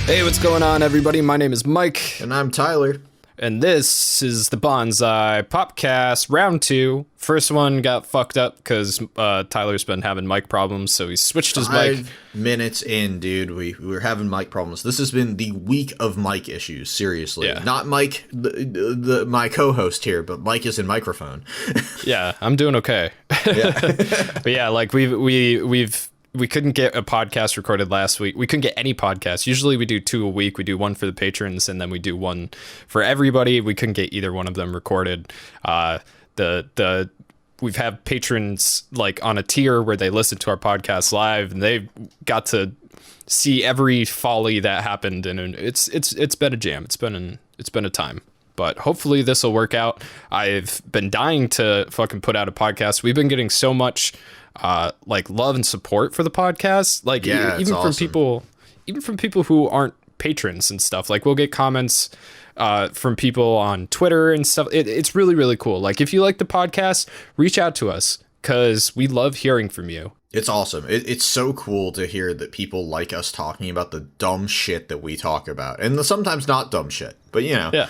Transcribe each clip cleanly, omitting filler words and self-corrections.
Hey, what's going on, everybody? My name is Mike. And I'm Tyler. And this is the Bonsai Popcast, round 2. First one got fucked up because Tyler's been having mic problems, so he switched his mic. 5 minutes in, dude, we were having mic problems. This has been the week of mic issues, seriously. Yeah. Not Mike, my co-host here, but Mike is in microphone. Yeah, I'm doing okay. Yeah. But yeah, like we couldn't get a podcast recorded last week. We couldn't get any podcasts. Usually we do 2 a week. We do one for the patrons and then we do one for everybody. We couldn't get either one of them recorded. We've had patrons like on a tier where they listen to our podcast live and they got to see every folly that happened. And it's been a jam. It's been a time. But hopefully this will work out. I've been dying to fucking put out a podcast. We've been getting so much like love and support for the podcast, like even from people who aren't patrons and stuff. Like we'll get comments from people on Twitter and stuff. It's really, really cool. Like if you like the podcast, reach out to us because we love hearing from you. It's awesome. It's so cool to hear that people like us talking about the dumb shit that we talk about, and sometimes not dumb shit, but you know. Yeah,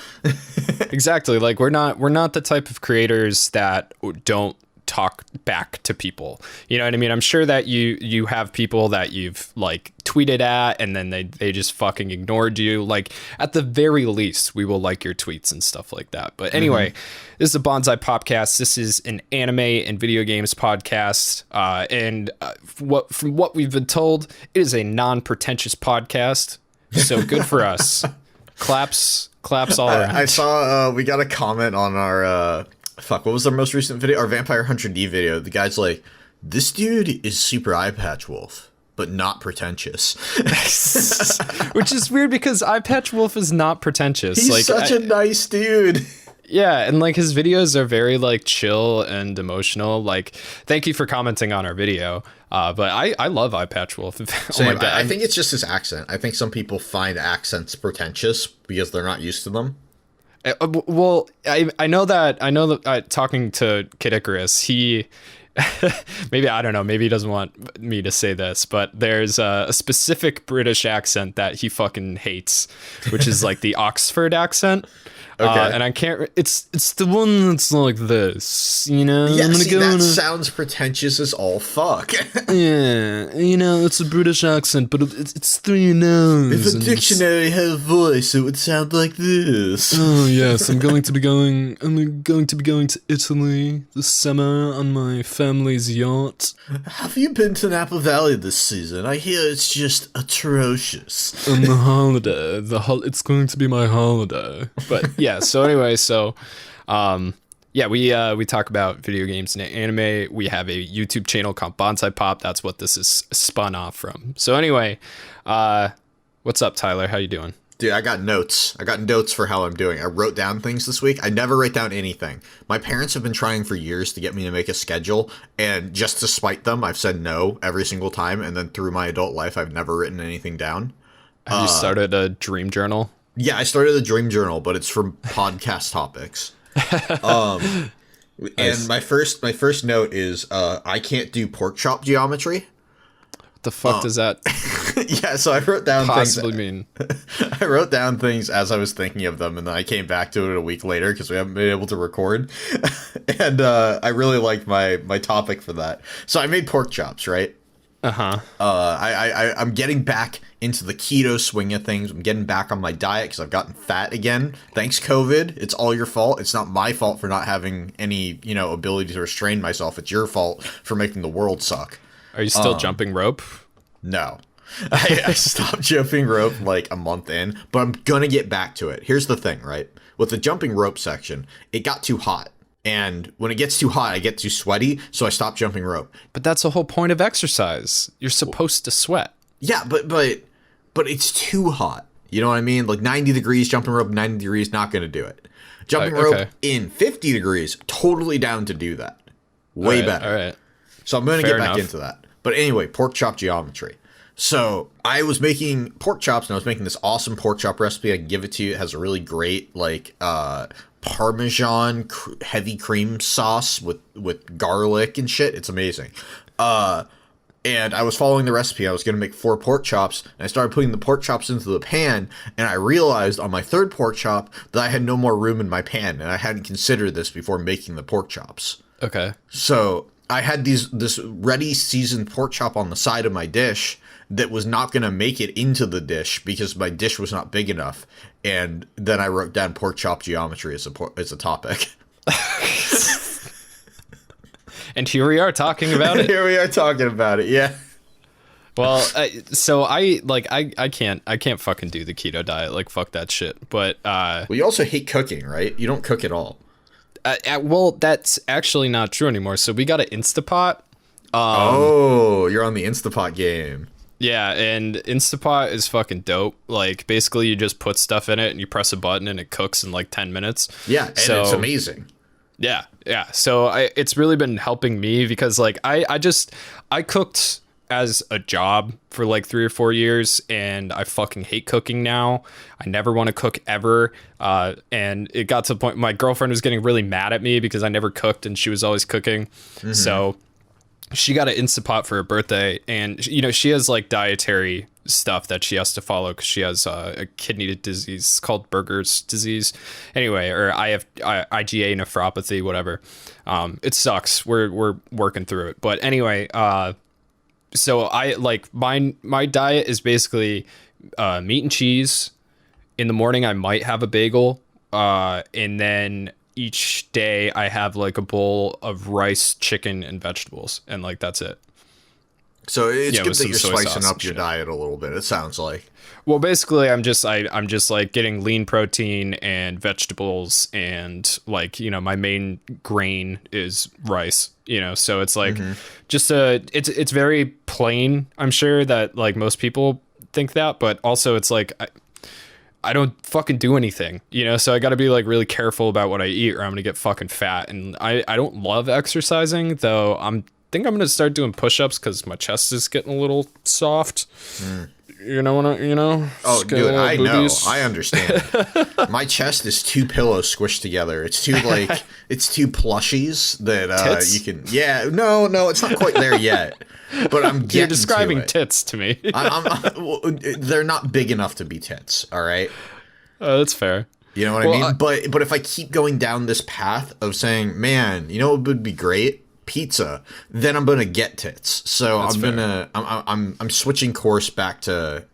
exactly. Like we're not the type of creators that don't talk back to people, you know what I mean? I'm sure that you have people that you've like tweeted at and then they just fucking ignored you. Like at the very least we will like your tweets and stuff like that. But anyway, This is a Bonsai Popcast. This is an anime and video games podcast, and from what we've been told, it is a non-pretentious podcast, so good for us. Claps all around. I saw we got a comment on our what was our most recent video? Our Vampire Hunter D video. The guy's like, this dude is super eye patch wolf, but not pretentious. Which is weird because eye patch wolf is not pretentious. He's like, such a nice dude. Yeah, and like his videos are very like chill and emotional. Like, thank you for commenting on our video. But I love eye patch wolf. Oh my God. I think it's just his accent. I think some people find accents pretentious because they're not used to them. Well, I know that talking to Kid Icarus, he maybe, I don't know, maybe he doesn't want me to say this, but there's a specific British accent that he fucking hates, which is like the Oxford accent. Okay. And I can't. It's the one that's like this, you know. Yeah, that sounds pretentious as all fuck. Yeah, you know, it's a British accent, but it's through your nose. If a dictionary had a voice, it would sound like this. Oh yes, I'm going to be going to Italy this summer on my family's yacht. Have you been to Napa Valley this season? I hear it's just atrocious. On the holiday, it's going to be my holiday, but. Yeah, so anyway, we talk about video games and anime. We have a YouTube channel called Bonsai Pop. That's what this is spun off from. So anyway, what's up, Tyler? How you doing? Dude, I got notes. I got notes for how I'm doing. I wrote down things this week. I never write down anything. My parents have been trying for years to get me to make a schedule, and just to spite them, I've said no every single time, and then through my adult life, I've never written anything down. Have you started a dream journal? Yeah, I started a dream journal, but it's from podcast topics. And my first note is I can't do pork chop geometry. What the fuck does that? Yeah, so I wrote down possibly mean. I wrote down things as I was thinking of them, and then I came back to it a week later because we haven't been able to record. And I really liked my topic for that. So I made pork chops, right? I'm getting back into the keto swing of things. I'm getting back on my diet because I've gotten fat again. Thanks, COVID. It's all your fault. It's not my fault for not having any, ability to restrain myself. It's your fault for making the world suck. Are you still jumping rope? No. I stopped jumping rope like a month in, but I'm gonna get back to it. Here's the thing, right? With the jumping rope section, it got too hot. And when it gets too hot, I get too sweaty, so I stopped jumping rope. But that's the whole point of exercise. You're supposed to sweat. Yeah, but it's too hot. You know what I mean? Like 90 degrees, jumping rope 90 degrees, not going to do it. Jumping rope in 50 degrees, totally down to do that. Way better. All right. So I'm going to get back into that. But anyway, pork chop geometry. So I was making pork chops, and I was making this awesome pork chop recipe. I can give it to you. It has a really great, Parmesan heavy cream sauce with garlic and shit. It's amazing. And I was following the recipe. I was going to make 4 pork chops, and I started putting the pork chops into the pan, and I realized on my 3rd pork chop that I had no more room in my pan, and I hadn't considered this before making the pork chops. Okay. So I had this ready seasoned pork chop on the side of my dish that was not going to make it into the dish because my dish was not big enough. And then I wrote down pork chop geometry as a topic. And here we are talking about it. Here we are talking about it. Yeah. Well, so I can't fucking do the keto diet. Like, fuck that shit. But well, you also hate cooking, right? You don't cook at all. Well, that's actually not true anymore. So we got an Instapot. You're on the Instapot game. Yeah, and Instapot is fucking dope. Like, basically, you just put stuff in it and you press a button and it cooks in like 10 minutes. Yeah, and it's amazing. Yeah. So it's really been helping me because like I cooked as a job for like 3 or 4 years, and I fucking hate cooking now. I never want to cook ever. And it got to the point my girlfriend was getting really mad at me because I never cooked and she was always cooking. Mm-hmm. So she got an Instapot for her birthday, and you know, she has like dietary stuff that she has to follow because she has a kidney disease called Berger's disease anyway, or IgA nephropathy, whatever. It sucks. We're working through it, but anyway, so I like my diet is basically meat and cheese. In the morning I might have a bagel, and then each day I have like a bowl of rice, chicken, and vegetables, and like that's it. So it's good that you're spicing up your diet a little bit, it sounds like. Well, basically I'm just like getting lean protein and vegetables, and like, you know, my main grain is rice, you know, so it's like just it's very plain. I'm sure that like most people think that, but also it's like I don't fucking do anything, you know, so I got to be like really careful about what I eat or I'm gonna get fucking fat. And I don't love exercising, though. I think I'm gonna start doing push-ups because my chest is getting a little soft. You know what you know? Oh, dude, I know. I understand. My chest is 2 pillows squished together. It's 2 like it's 2 plushies that you can. Yeah, no, it's not quite there yet. But I'm getting. You're describing tits to me. They're not big enough to be tits. All right. That's fair. You know what I mean? But if I keep going down this path of saying, man, you know what would be great? Pizza, then I'm gonna get tits. So I'm switching course back to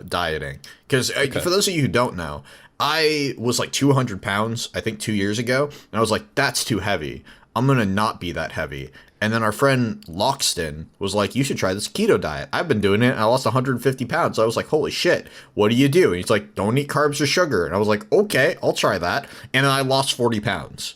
dieting because for those of you who don't know, I was like 200 pounds I think 2 years ago, and I was like, that's too heavy. I'm gonna not be that heavy. And then our friend Loxton was like, you should try this keto diet. I've been doing it and I lost 150 pounds. So I was like, holy shit, what do you do? And he's like, don't eat carbs or sugar. And I was like, okay, I'll try that. And then I lost 40 pounds.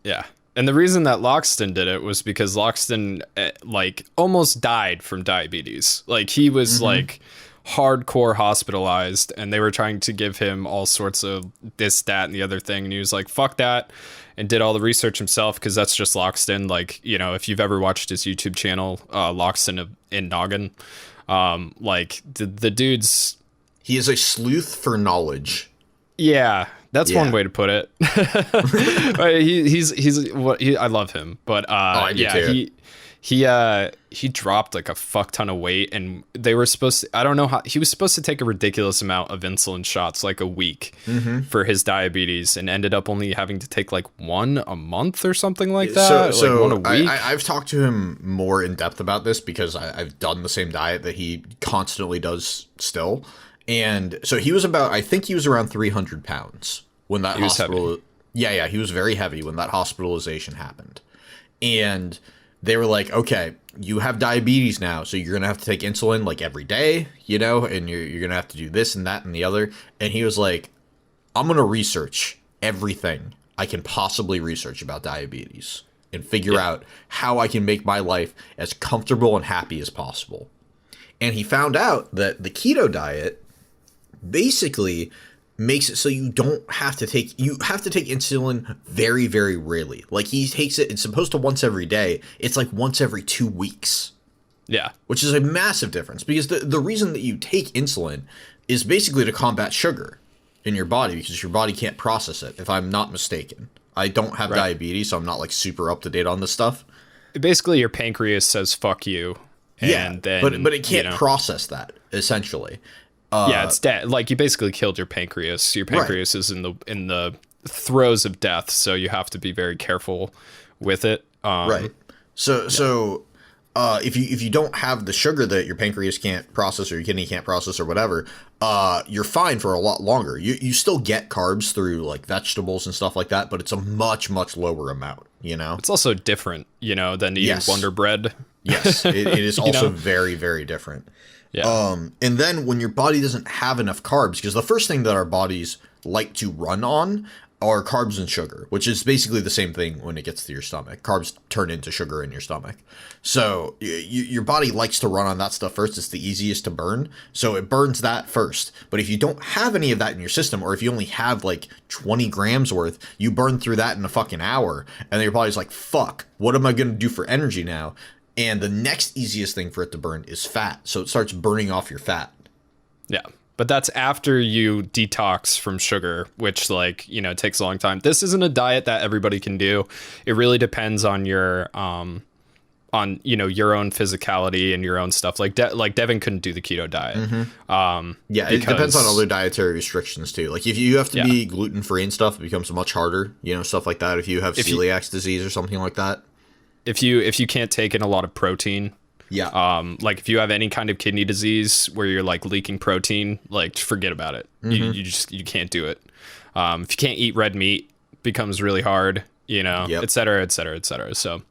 Yeah. And the reason that Loxton did it was because Loxton like almost died from diabetes. Like he was like hardcore hospitalized, and they were trying to give him all sorts of this, that, and the other thing. And he was like, fuck that, and did all the research himself because that's just Loxton. Like, you know, if you've ever watched his YouTube channel, Loxton in Noggin, like the dude's... He is a sleuth for knowledge. Yeah. That's one way to put it. I love him, but I do too. He dropped like a fuck ton of weight, and they were supposed to, I don't know how, he was supposed to take a ridiculous amount of insulin shots like a week for his diabetes, and ended up only having to take like 1 a month or something like that. So like 1 a week. I've talked to him more in depth about this because I've done the same diet that he constantly does still. And so he was I think he was around 300 pounds when that hospital. Yeah, he was very heavy when that hospitalization happened. And they were like, okay, you have diabetes now, so you're going to have to take insulin like every day, you know, and you're going to have to do this and that and the other. And he was like, I'm going to research everything I can possibly research about diabetes and figure out how I can make my life as comfortable and happy as possible. And he found out that the keto diet basically makes it so you have to take insulin very, very rarely. Like he takes it, it's supposed to once every day. It's like once every 2 weeks. Yeah. Which is a massive difference because the reason that you take insulin is basically to combat sugar in your body because your body can't process it, if I'm not mistaken. I don't have diabetes, so I'm not like super up to date on this stuff. Basically your pancreas says fuck you. And then, but it can't process that, essentially. Yeah, it's dead. Like, you basically killed your pancreas. Your pancreas is in the throes of death, so you have to be very careful with it. Right. So if you don't have the sugar that your pancreas can't process or your kidney can't process or whatever, you're fine for a lot longer. You still get carbs through like vegetables and stuff like that, but it's a much lower amount. It's also different, than eating Wonder Bread. Yes, it is also very, very different. Yeah. And then when your body doesn't have enough carbs, because the first thing that our bodies like to run on are carbs and sugar, which is basically the same thing when it gets to your stomach. Carbs turn into sugar in your stomach. So your body likes to run on that stuff first. It's the easiest to burn. So it burns that first. But if you don't have any of that in your system, or if you only have like 20 grams worth, you burn through that in a fucking hour. And then your body's like, fuck, what am I going to do for energy now? And the next easiest thing for it to burn is fat. So it starts burning off your fat. Yeah. But that's after you detox from sugar, which takes a long time. This isn't a diet that everybody can do. It really depends on your your own physicality and your own stuff. Like Devin couldn't do the keto diet. Mm-hmm. It depends on other dietary restrictions too. Like if you have to be gluten free and stuff, it becomes much harder. Stuff like that. If you have celiac disease or something like that. If you can't take in a lot of protein. Yeah. Like if you have any kind of kidney disease where you're like leaking protein, like forget about it. Mm-hmm. You can't do it. If you can't eat red meat, it becomes really hard, et cetera, et cetera, et cetera. So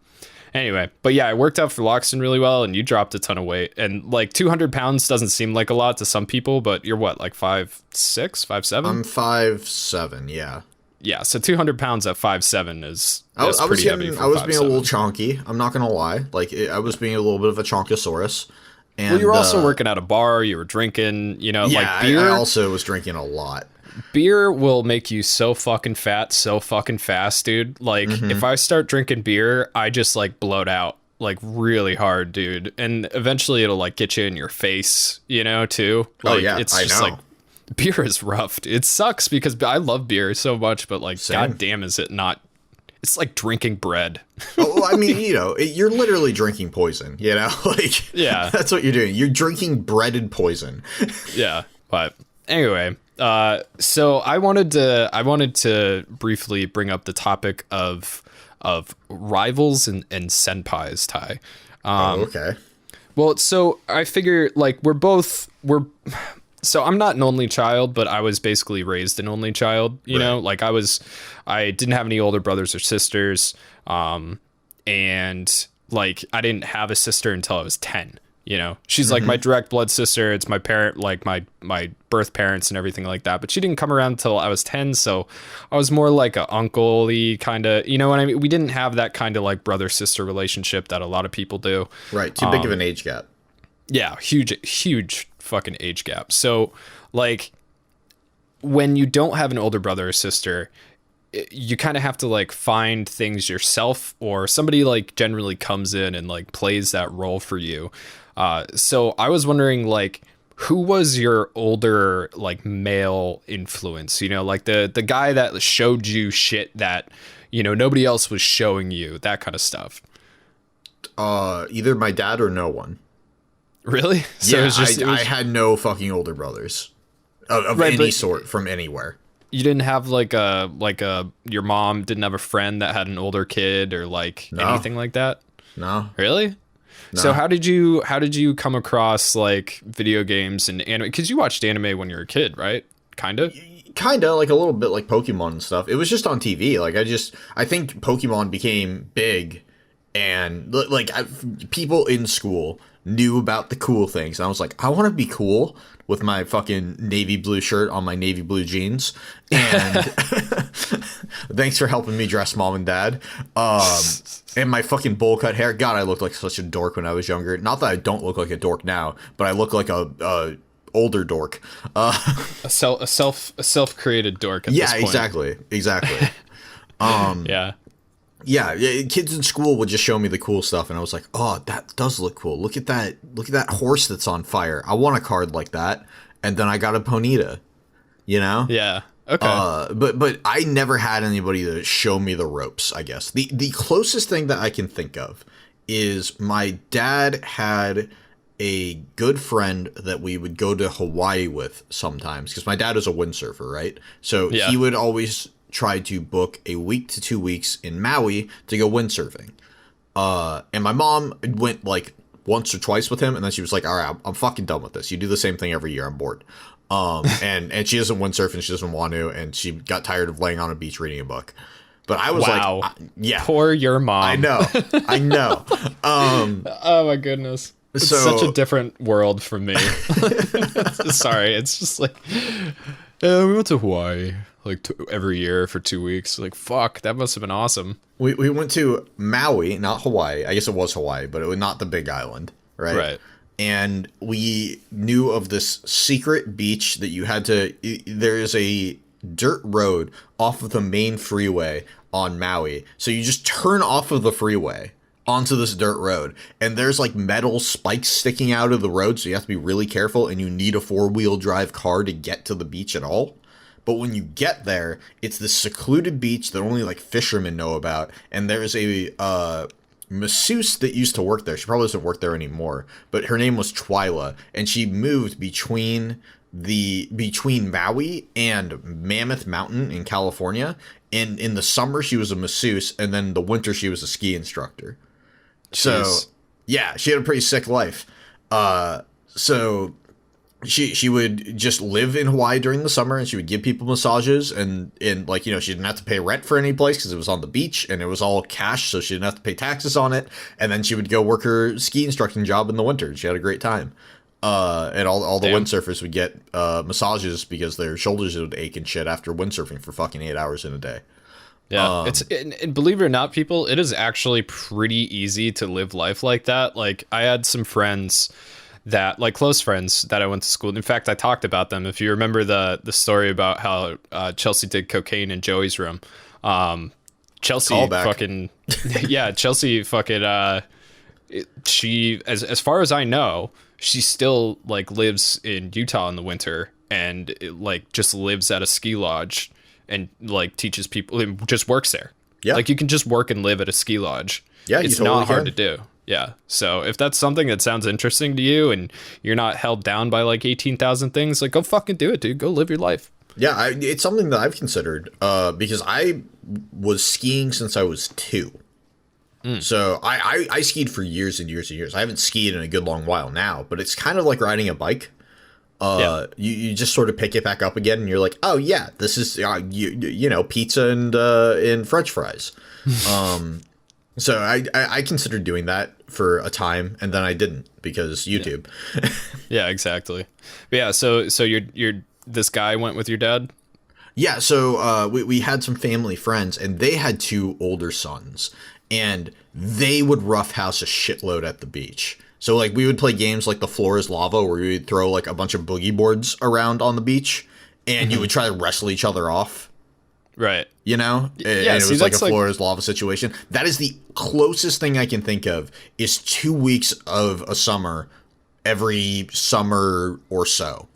anyway, but yeah, it worked out for Loxton really well, and you dropped a ton of weight. And like 200 pounds doesn't seem like a lot to some people, but you're what, like 5'6", 5'7"? I'm 5'7", yeah. Yeah, so 200 pounds at 5'7" is I was pretty heavy for 5'7". I was being a little chonky. I'm not going to lie. Like, I was being a little bit of a chonkosaurus. And, well, you were also working at a bar. You were drinking, like beer. I also was drinking a lot. Beer will make you so fucking fat so fucking fast, dude. Like, if I start drinking beer, I just, like, bloat out, like, really hard, dude. And eventually it'll, like, get you in your face, too. Like, it's just, like... Beer is rough. It sucks because I love beer so much, but like, goddamn, is it not? It's like drinking bread. Oh, I mean, you're literally drinking poison. Like, yeah, that's what you're doing. You're drinking breaded poison. Yeah, but anyway, so I wanted to briefly bring up the topic of rivals and senpais, Ty. Okay. Well, so I figure like so I'm not an only child, but I was basically raised an only child, you know, like I didn't have any older brothers or sisters. And like, I didn't have a sister until I was 10, she's like my direct blood sister. It's my parent, like my birth parents and everything like that. But she didn't come around until I was 10. So I was more like a uncle-y kind of, you know what I mean? We didn't have that kind of like brother sister relationship that a lot of people do. Right. Too big of an age gap. Yeah. Huge fucking age gap. So like when you don't have an older brother or sister, you kind of have to like find things yourself, or somebody like generally comes in and like plays that role for you. So I was wondering, like, who was your older like male influence, like the guy that showed you shit that nobody else was showing you, that kind of stuff? Either my dad or no one. Really? So yeah, I had no fucking older brothers of any sort from anywhere. You didn't have like your mom didn't have a friend that had an older kid or like anything like that? No. Really? No. So how did you come across like video games and anime? Because you watched anime when you were a kid, right? Kind of like a little bit like Pokemon and stuff. It was just on TV. Like I think Pokemon became big, and like people in school knew about the cool things. And I was like, I want to be cool with my fucking navy blue shirt on my navy blue jeans. And thanks for helping me dress mom and dad. And my fucking bowl cut hair. God, I looked like such a dork when I was younger. Not that I don't look like a dork now, but I look like a older dork. A self-created dork at this point. Exactly. Yeah, kids in school would just show me the cool stuff, and I was like, "Oh, that does look cool. Look at that horse that's on fire. I want a card like that." And then I got a Ponyta, Yeah. Okay. But I never had anybody to show me the ropes, I guess. The closest thing that I can think of is my dad had a good friend that we would go to Hawaii with sometimes, because my dad is a windsurfer, right? So Yeah. he would always try to book a week to 2 weeks in Maui to go windsurfing. And my mom went like once or twice with him, and then she was like, all right, I'm fucking done with this. You do the same thing every year. I'm bored. And she doesn't windsurf, and she doesn't want to, and she got tired of laying on a beach reading a book. But I was like, yeah. Poor your mom. I know. Oh my goodness. It's So- such a different world from me. Sorry, it's just like, we went to Hawaii like every year for 2 weeks. Like, fuck, that must have been awesome. We went to Maui, not Hawaii. I guess it was Hawaii, but it was not the big island, right? Right. And we knew of this secret beach that you had to. There is a dirt road off of the main freeway on Maui, so you just turn off of the freeway onto this dirt road, and there's like metal spikes sticking out of the road, so you have to be really careful, and you need a 4-wheel drive car to get to the beach at all. But when you get there, it's this secluded beach that only like fishermen know about, and there's a masseuse that used to work there. She probably doesn't work there anymore, but her name was Twyla, and she moved between Maui and Mammoth Mountain in California. And in the summer she was a masseuse, and then the winter she was a ski instructor. So Jeez. yeah, she had a pretty sick life. So she would just live in Hawaii during the summer, and she would give people massages, and like, you know, she didn't have to pay rent for any place because it was on the beach and it was all cash, so she didn't have to pay taxes on it. And then she would go work her ski instructing job in the winter. She had a great time. And all the Damn. windsurfers would get massages because their shoulders would ache and shit after windsurfing for fucking 8 hours in a day. Yeah, and believe it or not, people, it is actually pretty easy to live life like that. Like, I had some friends that, like, close friends that I went to school. In fact, I talked about them. If you remember the story about how Chelsea did cocaine in Joey's room, Chelsea Callback. fucking yeah, Chelsea fucking she, as far as I know, she still like lives in Utah in the winter, and like just lives at a ski lodge and like teaches people, just works there. Yeah. Like, you can just work and live at a ski lodge. Yeah, you it's totally not hard can. to do. Yeah. So if that's something that sounds interesting to you and you're not held down by like 18,000 things, like, go fucking do it, dude. Go live your life. Yeah, it's something that I've considered because I was skiing since I was 2. So I skied for years and years and years. I haven't skied in a good long while now, but it's kind of like riding a bike. Yeah. You just sort of pick it back up again, and you're like, oh yeah, this is you know, pizza and French fries. So I considered doing that for a time, and then I didn't because YouTube. Yeah, exactly. But yeah. So you're this guy went with your dad. Yeah, so we had some family friends, and they had 2 older sons, and they would roughhouse a shitload at the beach. So, like, we would play games like The Floor is Lava, where we would throw, like, a bunch of boogie boards around on the beach, and you would try to wrestle each other off, Right. you know? And Yeah, it see, was like a that's like- Floor is Lava situation. That is the closest thing I can think of, is 2 weeks of a summer every summer or so.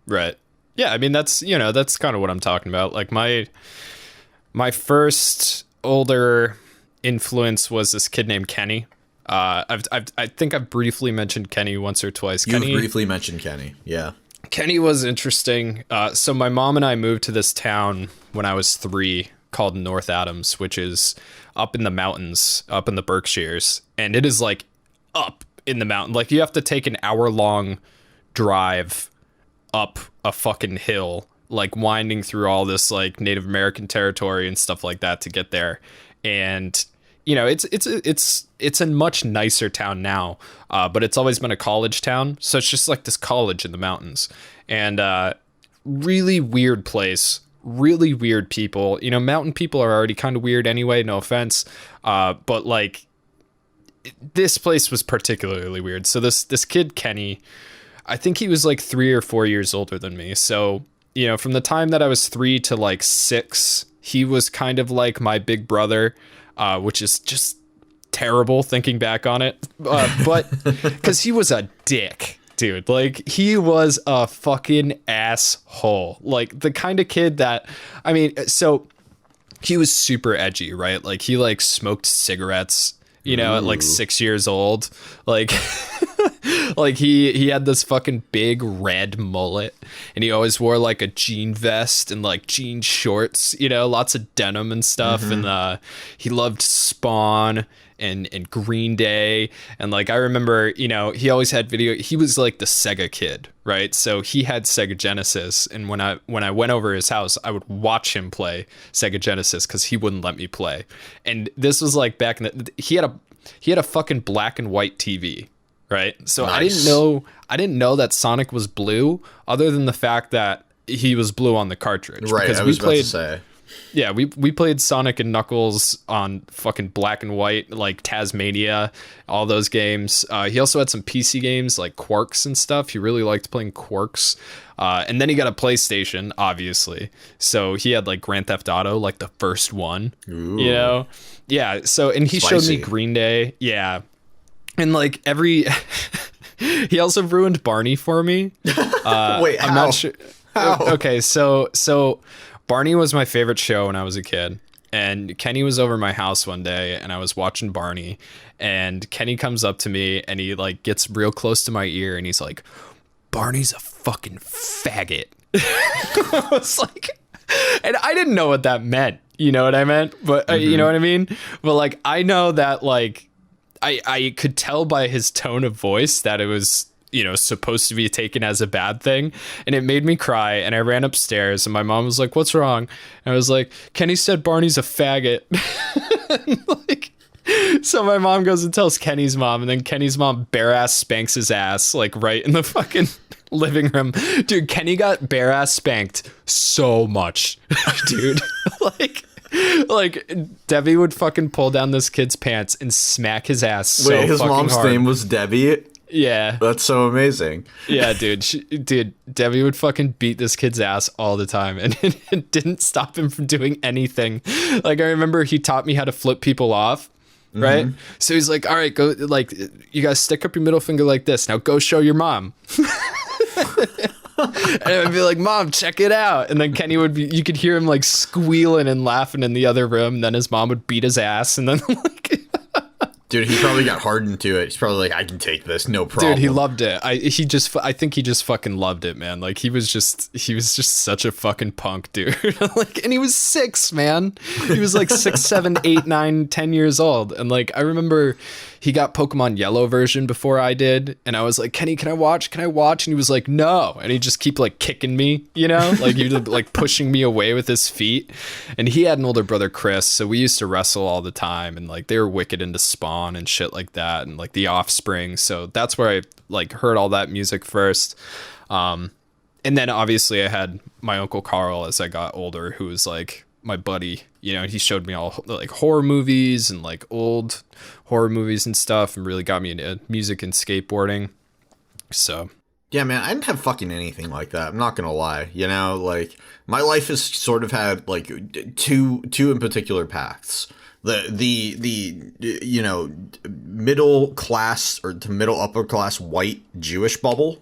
Right. Yeah, I mean, that's, you know, that's kind of what I'm talking about. Like, my first older influence was this kid named Kenny. I think I've briefly mentioned Kenny once or twice. You've Kenny, briefly mentioned Kenny, yeah. Kenny was interesting. So my mom and I moved to this town when I was 3 called North Adams, which is up in the mountains, up in the Berkshires. And it is like up in the mountain. Like, you have to take an hour-long drive up a fucking hill, like winding through all this like Native American territory and stuff like that to get there. And you know, it's a much nicer town now, but it's always been a college town, so it's just like this college in the mountains. And really weird place, really weird people. You know, mountain people are already kind of weird anyway, no offense, but like, this place was particularly weird. So this kid Kenny, I think he was like 3 or 4 years older than me. So, you know, from the time that I was 3 to like 6, he was kind of like my big brother, which is just terrible thinking back on it. But because he was a dick, dude. Like, he was a fucking asshole. Like, the kind of kid that, I mean, so he was super edgy, right? Like, he like smoked cigarettes you know, at like Ooh. 6 years old. Like like he had this fucking big red mullet, and he always wore like a jean vest and like jean shorts, you know, lots of denim and stuff. And he loved Spawn and Green Day. And like I remember, you know, he always had he was like the Sega kid, right? So he had Sega Genesis, and when I went over his house, I would watch him play Sega Genesis because he wouldn't let me play. And this was like back in the he had a fucking black and white TV, right? So Nice. I didn't know that Sonic was blue, other than the fact that he was blue on the cartridge. Right, Because I was about to say. yeah, we played Sonic and Knuckles on fucking black and white, like Tasmania, all those games. He also had some PC games like Quarks and stuff. He really liked playing Quarks. And then he got a PlayStation, obviously. So he had like Grand Theft Auto, like the first one, Ooh. you know? Yeah. So, and he showed Spicy. me Green Day. Yeah. And like he also ruined Barney for me. Wait, how? I'm not sure. How? Okay. So Barney was my favorite show when I was a kid, and Kenny was over my house one day, and I was watching Barney, and Kenny comes up to me and he like gets real close to my ear and he's like, "Barney's a fucking faggot." I was like, and I didn't know what that meant. You know what I meant? But you know what I mean? But like, I know that like, I could tell by his tone of voice that it was, you know, supposed to be taken as a bad thing, and it made me cry. And I ran upstairs, and my mom was like, "What's wrong?" And I was like, "Kenny said Barney's a faggot." Like, so my mom goes and tells Kenny's mom, and then Kenny's mom bare ass spanks his ass like right in the fucking living room. Dude, Kenny got bare ass spanked so much, dude. Like Debbie would fucking pull down this kid's pants and smack his ass so Wait, his fucking mom's hard. name was Debbie? Yeah. That's so amazing. Yeah, dude. Dude, Debbie would fucking beat this kid's ass all the time, and it didn't stop him from doing anything. Like, I remember he taught me how to flip people off, right? So he's like, "All right, go, like, you guys stick up your middle finger like this. Now go show your mom." And I'd be like, "Mom, check it out." And then Kenny would be, you could hear him like squealing and laughing in the other room. And then his mom would beat his ass. And then like, Dude, he probably got hardened to it. He's probably like, "I can take this, no problem." dude, he loved it. I think he just fucking loved it, man. Like he was just such a fucking punk, dude. Like, and he was 6, man. He was like 6, 7, 8, 9, 10 years old. And like, I remember he got Pokemon Yellow version before I did. And I was like, "Kenny, can I watch? Can I watch?" And he was like, "No." And he just keep like kicking me, you know, like he was like pushing me away with his feet. And he had an older brother, Chris. So we used to wrestle all the time. And like, they were wicked into Spawn and shit like that. And like the Offspring. So that's where I like heard all that music first. And then obviously I had my Uncle Carl as I got older, who was like my buddy, you know, and he showed me all like horror movies and like old horror movies and stuff, and really got me into music and skateboarding. So Yeah, man, I didn't have fucking anything like that. I'm not gonna lie. You know, like my life has sort of had like two in particular paths. The you know, middle class or to middle upper class white Jewish bubble.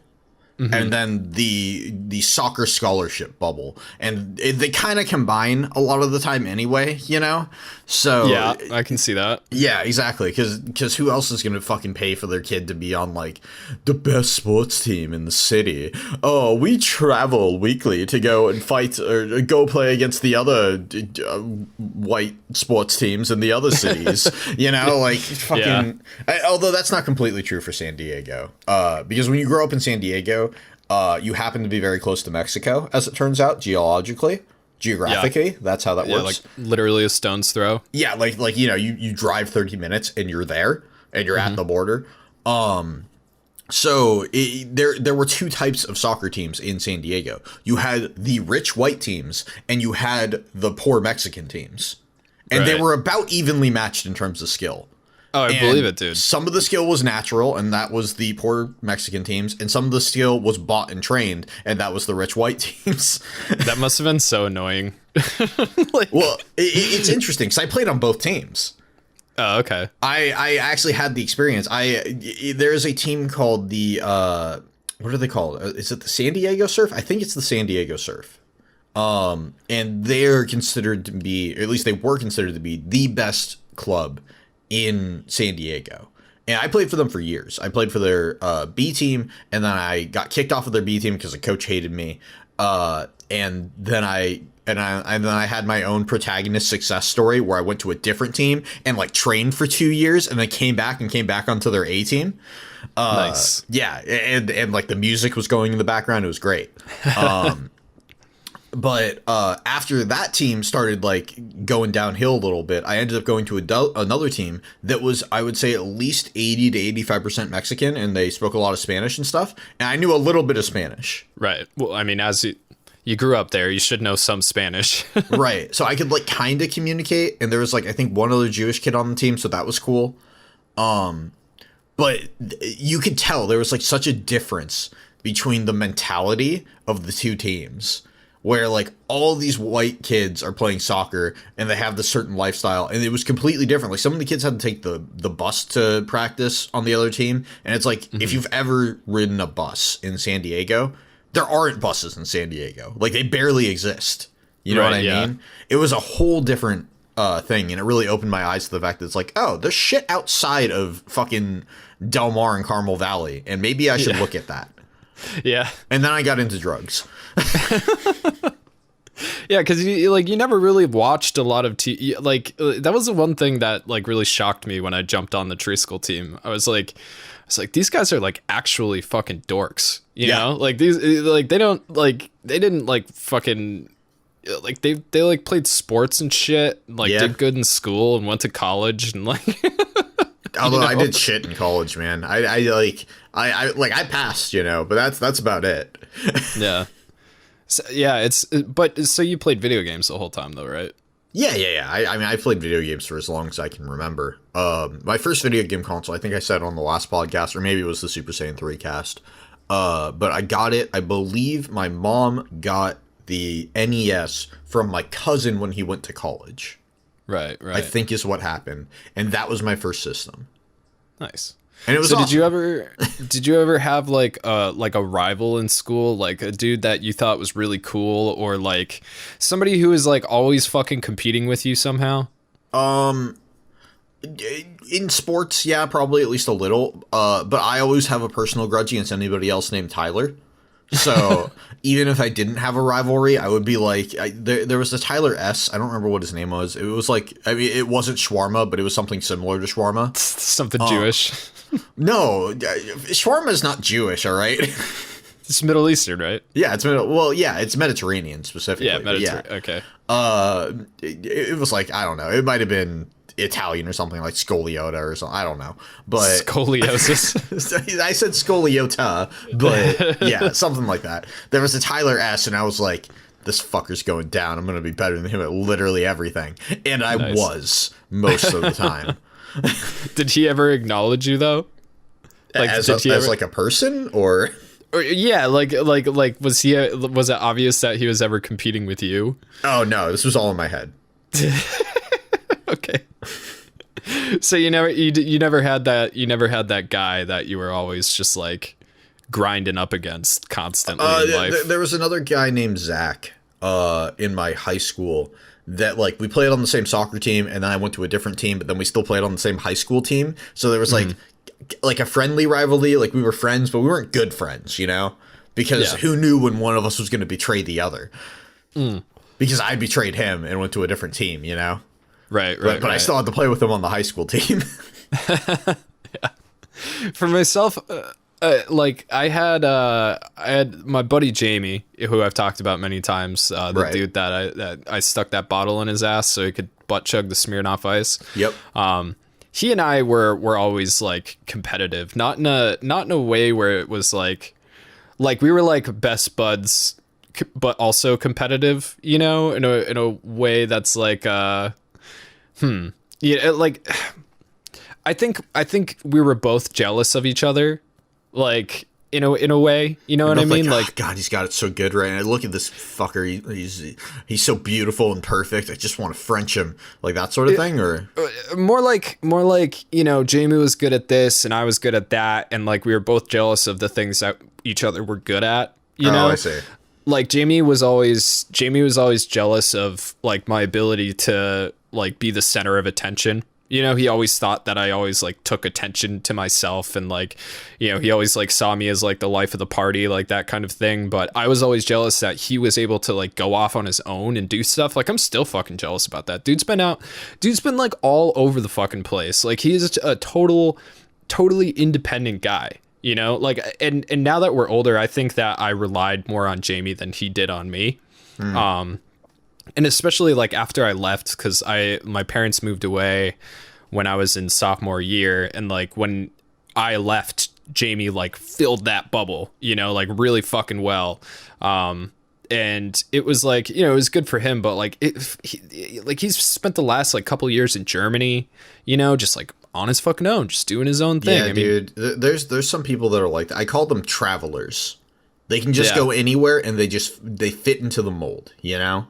And then the soccer scholarship bubble, and they kind of combine a lot of the time anyway, you know. So yeah, I can see that. yeah, exactly. Because who else is gonna fucking pay for their kid to be on like the best sports team in the city? Oh, we travel weekly to go and fight or go play against the other white sports teams in the other cities. You know, like fucking. Yeah. Although that's not completely true for San Diego, because when you grow up in San Diego, you happen to be very close to Mexico, as it turns out, geographically, that's how that works. Like literally a stone's throw. Yeah, like you know, you drive 30 minutes and you're there and you're at the border. So there were two types of soccer teams in San Diego. You had the rich white teams and you had the poor Mexican teams. And they Right. were about evenly matched in terms of skill. Oh, I And believe it, dude. Some of the skill was natural, and that was the poor Mexican teams, and some of the skill was bought and trained, and that was the rich white teams. That must have been so annoying. Like, Well, it's interesting because I played on both teams. oh, okay. I actually had the experience. There is a team called the what are they called? Is it the San Diego Surf? I think it's the San Diego Surf. And they're considered to be, or at least they were considered to be, the best club in San Diego. And I played for them for years. I played for their B team, and then I got kicked off of their B team because the coach hated me. And then I had my own protagonist success story where I went to a different team and like trained for 2 years, and then came back onto their A team. Nice. Yeah, and like the music was going in the background. It was great. But after that team started like going downhill a little bit, I ended up going to another team that was, I would say, at least 80 to 85% Mexican, and they spoke a lot of Spanish and stuff. And I knew a little bit of Spanish. Right. Well, I mean, as you grew up there, you should know some Spanish. Right. So I could like kind of communicate, and there was like, I think, one other Jewish kid on the team, so that was cool. But you could tell there was like such a difference between the mentality of the two teams, where like all these white kids are playing soccer and they have this certain lifestyle, and it was completely different. Like some of the kids had to take the bus to practice on the other team. And it's like, if you've ever ridden a bus in San Diego, there aren't buses in San Diego. Like they barely exist. You know what I mean? It was a whole different thing. And it really opened my eyes to the fact that it's like, oh, there's shit outside of fucking Del Mar and Carmel Valley. And maybe I should look at that. Yeah. And then I got into drugs. Yeah, because you never really watched a lot of that was the one thing that like really shocked me when I jumped on the tree school team. I was like these guys are like actually fucking dorks, you know? Like these, like they didn't like fucking, like they like played sports and shit, and, like did good in school and went to college and like. Although I did shit in college, man. I passed, but that's about it. Yeah. So, so you played video games the whole time though, right? Yeah. I mean, I played video games for as long as I can remember. My first video game console, I think I said on the last podcast, or maybe it was the Super Saiyan 3 cast. But I got it. I believe my mom got the NES from my cousin when he went to college. Right. I think is what happened. And that was my first system. Nice. And it was so awesome. did you ever have like a rival in school, like a dude that you thought was really cool, or like somebody who was like always fucking competing with you somehow? In sports, yeah, probably at least a little. But I always have a personal grudge against anybody else named Tyler. So even if I didn't have a rivalry, I would be like, there was a Tyler S. I don't remember what his name was. It was like, I mean, it wasn't shawarma, but it was something similar to shawarma. Something Jewish. No, shawarma is not Jewish, all right? It's Middle Eastern, right? Yeah, it's Mediterranean specifically. Yeah, Mediterranean. Okay. It was like, I don't know. It might have been Italian or something, like scoliota or something. I don't know. But scoliosis. I said scoliota, but yeah, something like that. There was a Tyler S, and I was like, this fucker's going down. I'm going to be better than him at literally everything. And I was most of the time. Did he ever acknowledge you though? Like as like a person, or yeah, like was it obvious that he was ever competing with you? Oh no, this was all in my head. Okay. So you never had that guy that you were always just like grinding up against constantly in life. There was another guy named Zach in my high school that like we played on the same soccer team, and then I went to a different team, but then we still played on the same high school team. So there was like a friendly rivalry, like we were friends, but we weren't good friends, because who knew when one of us was going to betray the other? Because I betrayed him and went to a different team, Right. But I still had to play with him on the high school team. Yeah. For myself, like I had my buddy Jamie, who I've talked about many times, the dude that I stuck that bottle in his ass so he could butt chug the Smirnoff Ice. Yep. He and I were always like competitive, not in a way where it was like we were like best buds, but also competitive, in a way that's like yeah, like I think we were both jealous of each other, like in a way, you know what I mean? Like, God, he's got it so good right now. Look at this fucker. He's so beautiful and perfect. I just want to French him, like that sort of thing, or more like Jamie was good at this and I was good at that, and like we were both jealous of the things that each other were good at. I see. Like Jamie was always jealous of like my ability to like be the center of attention, You know, he always thought that I always like took attention to myself, and like, you know, he always like saw me as like the life of the party, like that kind of thing. But I was always jealous that he was able to like go off on his own and do stuff. Like, I'm still fucking jealous about that. Dude's been like all over the fucking place. Like, he's a totally independent guy, you know, like, and now that we're older, I think that I relied more on Jamie than he did on me. And especially like after I left, because my parents moved away when I was in sophomore year, and like when I left, Jamie like filled that bubble, you know, like really fucking well. And it was like, you know, it was good for him, but like he's spent the last like couple years in Germany, you know, just like on his fucking own, just doing his own thing. Yeah, dude. There's some people that are like that. I call them travelers. They can just go anywhere, and they fit into the mold, you know.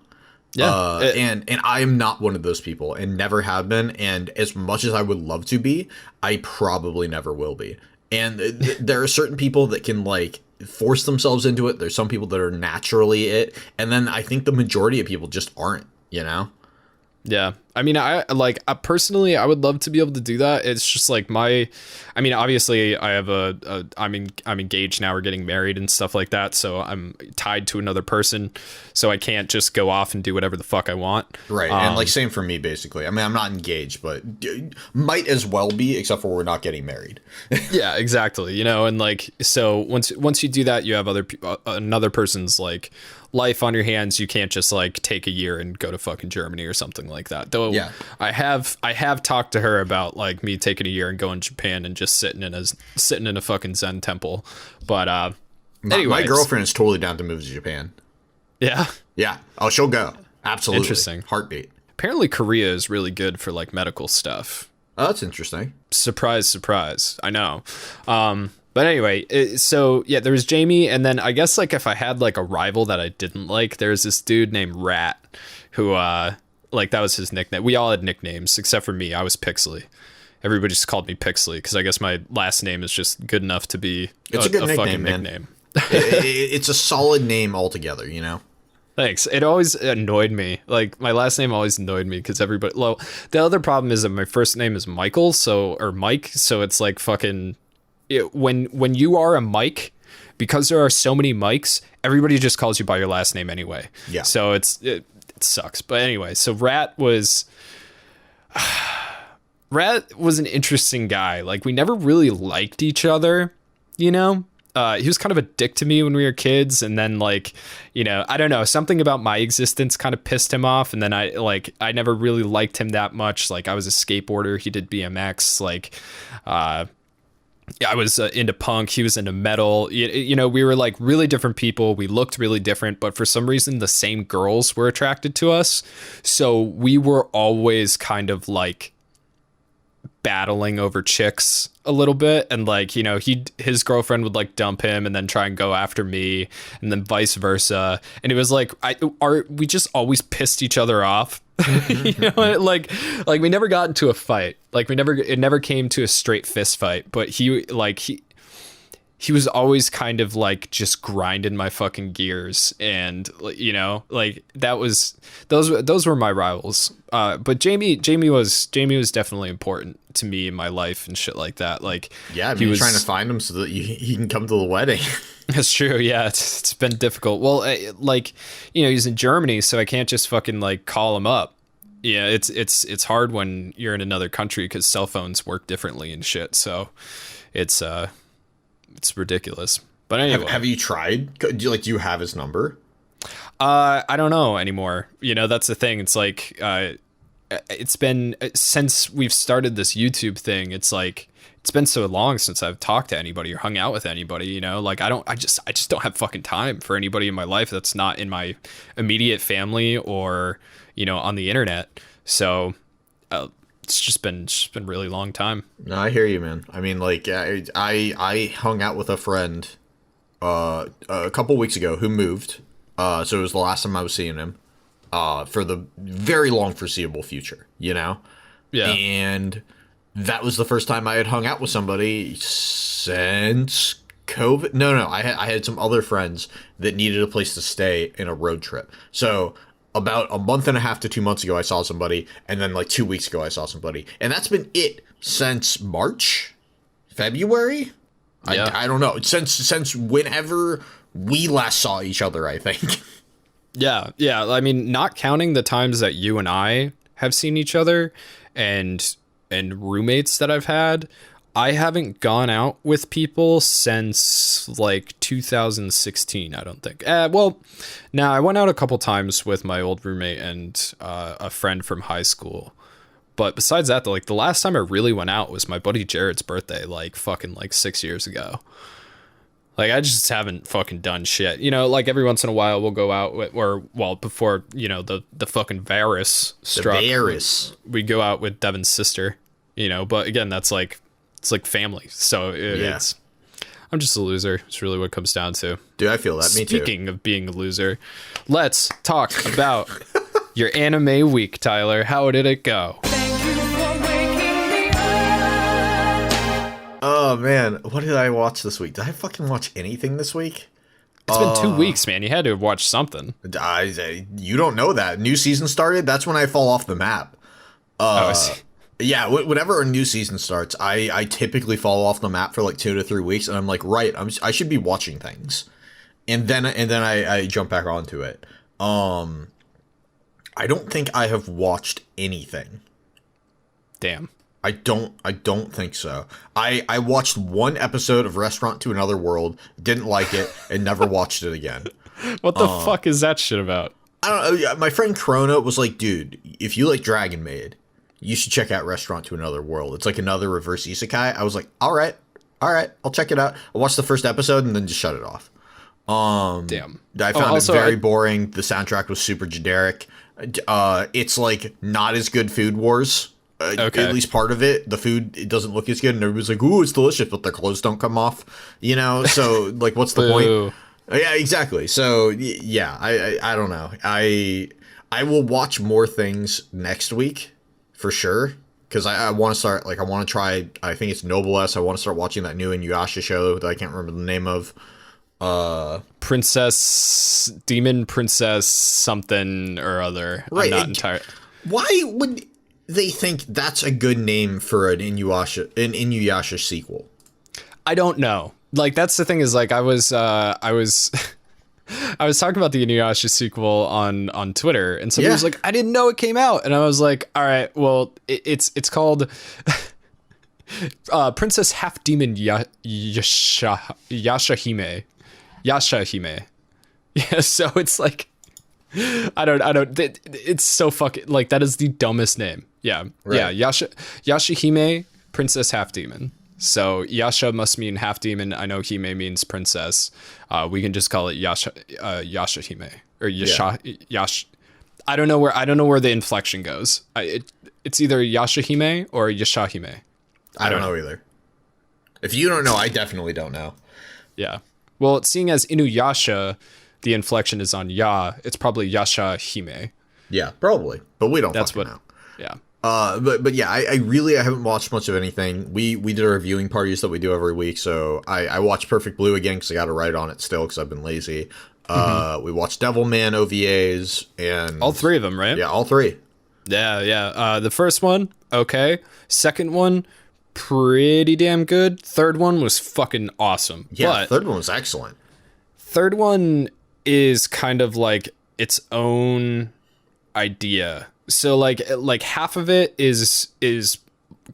Yeah, and I am not one of those people, and never have been. And as much as I would love to be, I probably never will be. And there are certain people that can like force themselves into it. There's some people that are naturally it, and then I think the majority of people just aren't. You know. Yeah. I mean, I personally, I would love to be able to do that. It's just like I mean, obviously I have I'm engaged now, we're getting married and stuff like that. So I'm tied to another person. So I can't just go off and do whatever the fuck I want. Right. And like same for me, basically. I mean, I'm not engaged, but might as well be, except for we're not getting married. Yeah, exactly. You know, and like, so once you do that, you have another person's like life on your hands. You can't just like take a year and go to fucking Germany or something like that. Though yeah. I have talked to her about like me taking a year and going to Japan and just sitting in a fucking Zen temple. But my girlfriend is totally down to move to Japan. Yeah. Yeah. Oh, she'll go. Absolutely. Interesting. Heartbeat. Apparently Korea is really good for like medical stuff. Oh, that's interesting. Surprise, surprise. I know. But anyway, so yeah, there was Jamie, and then I guess like if I had like a rival that I didn't like, there's this dude named Rat, who like that was his nickname. We all had nicknames except for me. I was Pixley. Everybody just called me Pixley because I guess my last name is just good enough to be a good fucking nickname. It's a solid name altogether, you know. Thanks. It always annoyed me. Like my last name always annoyed me because everybody. Well, the other problem is that my first name is Michael, or Mike, so it's like fucking. When you are a Mike, because there are so many Mikes, everybody just calls you by your last name anyway. Yeah. So it sucks. But anyway, so Rat was an interesting guy. Like we never really liked each other, you know. He was kind of a dick to me when we were kids, and then like, you know, I don't know, something about my existence kind of pissed him off, and then I never really liked him that much. Like I was a skateboarder, he did BMX, like I was into punk, he was into metal. You know, we were like really different people. We looked really different, but for some reason the same girls were attracted to us. So we were always kind of like battling over chicks a little bit, and like, you know, his girlfriend would like dump him and then try and go after me, and then vice versa. And it was like we just always pissed each other off. You know, like we never got into a fight. Like it never came to a straight fist fight, but he was always kind of like just grinding my fucking gears, and you know, like those were my rivals. But Jamie was definitely important to me in my life and shit like that. Like, yeah, he was trying to find him so that he can come to the wedding. That's true. Yeah, it's been difficult. Well, like, you know, he's in Germany, so I can't just fucking like call him up. Yeah, it's hard when you're in another country because cell phones work differently and shit. So it's ridiculous. But anyway, have you tried? Do you have his number? I don't know anymore. You know, that's the thing. It's like it's been since we've started this YouTube thing. It's like it's been so long since I've talked to anybody or hung out with anybody. You know, like I just don't have fucking time for anybody in my life that's not in my immediate family or, you know, on the internet. So it's just been a really long time. No, I hear you, man. I mean, like I hung out with a friend a couple weeks ago who moved. So it was the last time I was seeing him for the very long foreseeable future, you know? Yeah. And that was the first time I had hung out with somebody since COVID. No, I had some other friends that needed a place to stay in a road trip. So about a month and a half to 2 months ago, I saw somebody, and then like 2 weeks ago, I saw somebody, and that's been it since March, February. Yeah. I don't know, since whenever we last saw each other, I think. Yeah. I mean, not counting the times that you and I have seen each other, and roommates that I've had, I haven't gone out with people since like 2016, I don't think. Well, now I went out a couple times with my old roommate and a friend from high school. But besides that, like the last time I really went out was my buddy Jared's birthday, like fucking like 6 years ago. Like I just haven't fucking done shit. You know, like every once in a while we'll go out before, you know, the fucking virus struck. The virus. We go out with Devin's sister, you know, but again, it's like family. So it's, I'm just a loser. It's really what it comes down to. Dude, I feel that. Me too. Speaking of being a loser, let's talk about your anime week, Tyler. How did it go? Oh man, what did I watch this week? Did I fucking watch anything this week? It's been 2 weeks, man. You had to have watched something. You don't know that. New season started. That's when I fall off the map. I see. Yeah, whenever a new season starts, I typically fall off the map for like 2 to 3 weeks, and I'm like, right, I should be watching things, and then I jump back onto it. I don't think I have watched anything. Damn. I don't think so. I watched one episode of Restaurant to Another World, didn't like it, and never watched it again. What the fuck is that shit about? I don't know. My friend Corona was like, dude, if you like Dragon Maid, you should check out Restaurant to Another World. It's like another reverse isekai. I was like, all right, I'll check it out. I watched the first episode and then just shut it off. Damn. I found it very boring. The soundtrack was super generic. It's like not as good Food Wars. Okay. At least part of it. The food, it doesn't look as good, and everybody's like, ooh, it's delicious, but their clothes don't come off. You know, so like, what's the point? Yeah, exactly. So yeah, I don't know. I will watch more things next week for sure, because I want to start, like, I want to try, I think it's Noble S. I want to start watching that new Inuyasha show that I can't remember the name of. Demon Princess something or other. Right. I'm not entirely. Why would they think that's a good name for an Inuyasha sequel? I don't know. Like, that's the thing, is like I was I was talking about the Inuyasha sequel on Twitter, and somebody was like, I didn't know it came out, and I was like, all right, well, it's called Princess Half Demon Yashahime. Yeah, so it's like, I don't, it's so fucking, like, that is the dumbest name. Yeah, right. Yeah, Yashahime, Princess Half Demon. So Yasha must mean half demon. I know Hime means princess. We can just call it Yashahime or Yash. I don't know where the inflection goes. It's either Yashahime or Yashahime. I don't know either. If you don't know, I definitely don't know. Yeah. Well, seeing as Inuyasha, the inflection is on ya, it's probably Yashahime. Yeah, probably. But we don't. That's fucking what. know. Yeah. But yeah, I haven't watched much of anything. We did our viewing parties that we do every week, so I watched Perfect Blue again because I got to write on it still because I've been lazy. We watched Devilman OVAs and all three of them, right? Yeah, all three. Yeah. The first one, okay. Second one, pretty damn good. Third one was fucking awesome. Yeah, but third one was excellent. Third one is kind of like its own idea. So like half of it is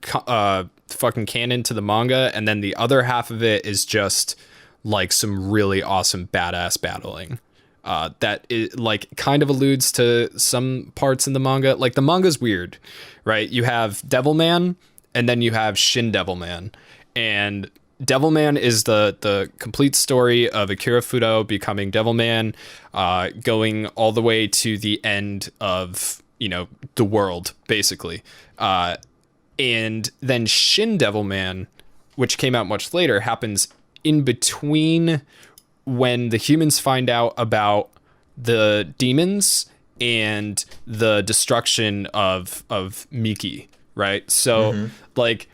fucking canon to the manga, and then the other half of it is just like some really awesome badass battling. That is like kind of alludes to some parts in the manga. Like the manga's weird, right? You have Devilman, and then you have Shin Devilman, and Devilman is the complete story of Akira Fudo becoming Devilman, going all the way to the end of, you know, the world, basically. And then Shin Devilman, which came out much later, happens in between when the humans find out about the demons and the destruction of Miki, right? So, like,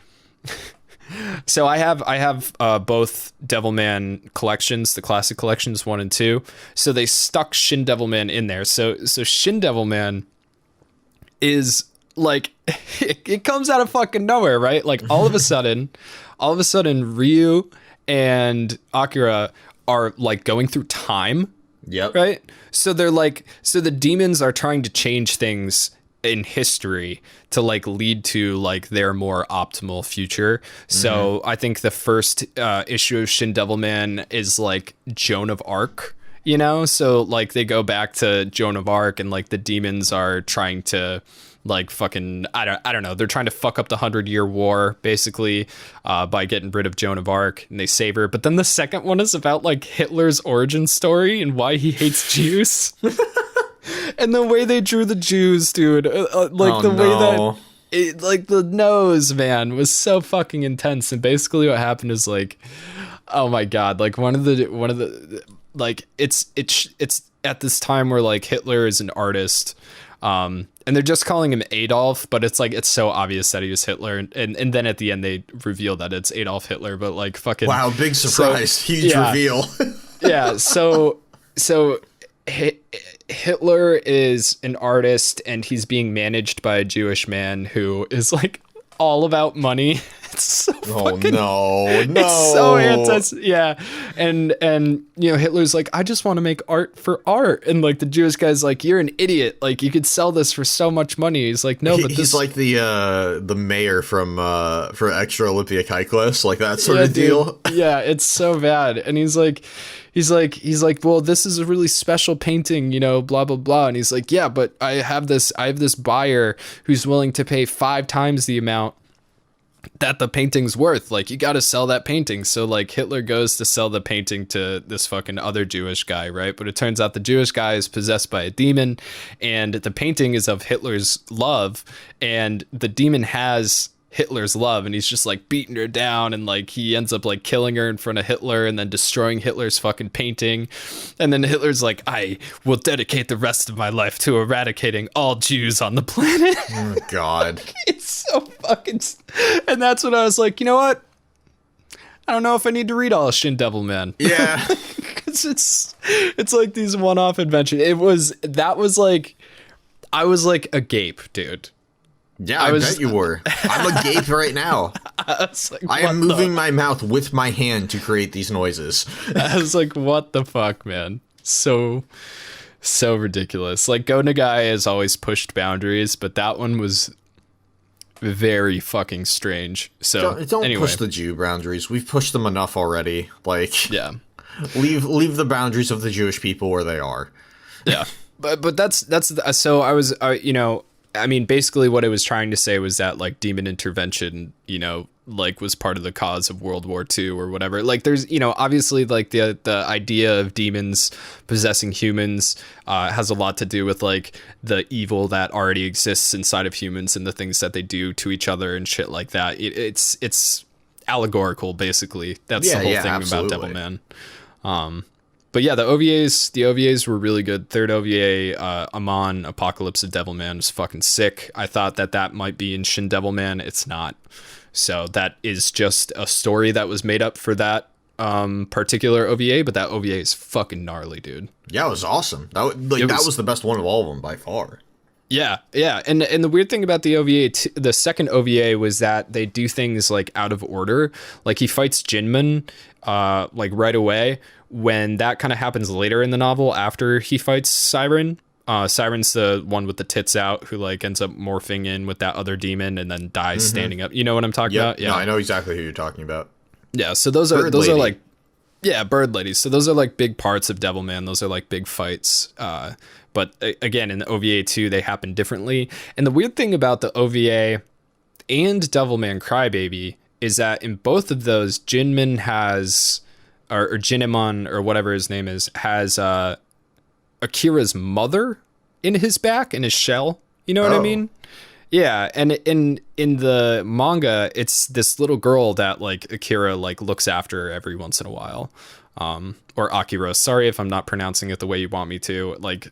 So I have both Devilman collections, the classic collections 1 and 2. So they stuck Shin Devilman in there. So Shin Devilman is like it comes out of fucking nowhere, right? Like all of a sudden Ryu and Akira are like going through time. Yep. Right? So they're like, so the demons are trying to change things in history to like lead to like their more optimal future. So I think the first issue of Shin Devilman is like Joan of Arc, you know? So like they go back to Joan of Arc and like the demons are trying to like fucking I don't know, they're trying to fuck up the 100-Year War basically by getting rid of Joan of Arc, and they save her. But then the second one is about like Hitler's origin story and why he hates Jews. And the way they drew the Jews, dude, way that it, like the nose, man, was so fucking intense. And basically what happened is like, oh my god, like one of the like it's at this time where like Hitler is an artist, and they're just calling him Adolf, but it's like it's so obvious that he was Hitler, and then at the end they reveal that it's Adolf Hitler, but like fucking wow, big surprise, huge reveal. Yeah, so Hitler is an artist and he's being managed by a Jewish man who is like all about money. It's so fucking, no. It's so yeah. And you know, Hitler's like, I just want to make art for art. And like the Jewish guy's like, you're an idiot. Like you could sell this for so much money. He's like, no, but he's like the mayor from Extra Olympic High Class, like that sort of deal. Dude. Yeah, it's so bad. And he's like, well, this is a really special painting, you know, blah, blah, blah. And he's like, yeah, but I have this buyer who's willing to pay 5 times the amount that the painting's worth. Like, you got to sell that painting. So like Hitler goes to sell the painting to this fucking other Jewish guy, right? But it turns out the Jewish guy is possessed by a demon, and the painting is of Hitler's love, and the demon has Hitler's love, and he's just like beating her down, and like he ends up like killing her in front of Hitler and then destroying Hitler's fucking painting. And then Hitler's like, I will dedicate the rest of my life to eradicating all Jews on the planet. Oh god. It's so fucking, and that's when I was like, you know what, I don't know if I need to read all of Shin Devilman. Yeah. Because it's like these one-off adventures. I was like agape, dude. Yeah, I bet you were. I'm agape right now. I am moving my mouth with my hand to create these noises. I was like, what the fuck, man? So ridiculous. Like, Go Nagai has always pushed boundaries, but that one was very fucking strange. So don't anyway. push the Jew boundaries. We've pushed them enough already. Like, yeah, leave the boundaries of the Jewish people where they are. Yeah, but that's so I was you know. I mean, basically what it was trying to say was that like demon intervention, you know, like was part of the cause of World War II or whatever. Like there's, you know, obviously like the idea of demons possessing humans has a lot to do with like the evil that already exists inside of humans and the things that they do to each other and shit like that. It's allegorical, basically. That's the whole thing absolutely. about Devilman. But yeah, the OVAs were really good. Third OVA, Amon, Apocalypse of Devilman, is fucking sick. I thought that might be in Shin Devilman. It's not. So that is just a story that was made up for that particular OVA, but that OVA is fucking gnarly, dude. Yeah, it was awesome. That was the best one of all of them by far. Yeah. And the weird thing about the OVA, the second OVA, was that they do things like out of order. Like he fights Jinman like right away, when that kind of happens later in the novel after he fights Siren. Siren's the one with the tits out who like ends up morphing in with that other demon and then dies standing up. You know what I'm talking about? Yeah, no, I know exactly who you're talking about. Yeah, so those are like, yeah, bird ladies. So those are like big parts of Devilman. Those are like big fights. But again, in the OVA 2, they happen differently. And the weird thing about the OVA and Devilman Crybaby is that in both of those, Jinman has, or Jinemon, or whatever his name is, has Akira's mother in his back, in his shell. You know what I mean? Yeah, and in the manga, it's this little girl that like Akira like looks after every once in a while. Or Akira. Sorry if I'm not pronouncing it the way you want me to. Like,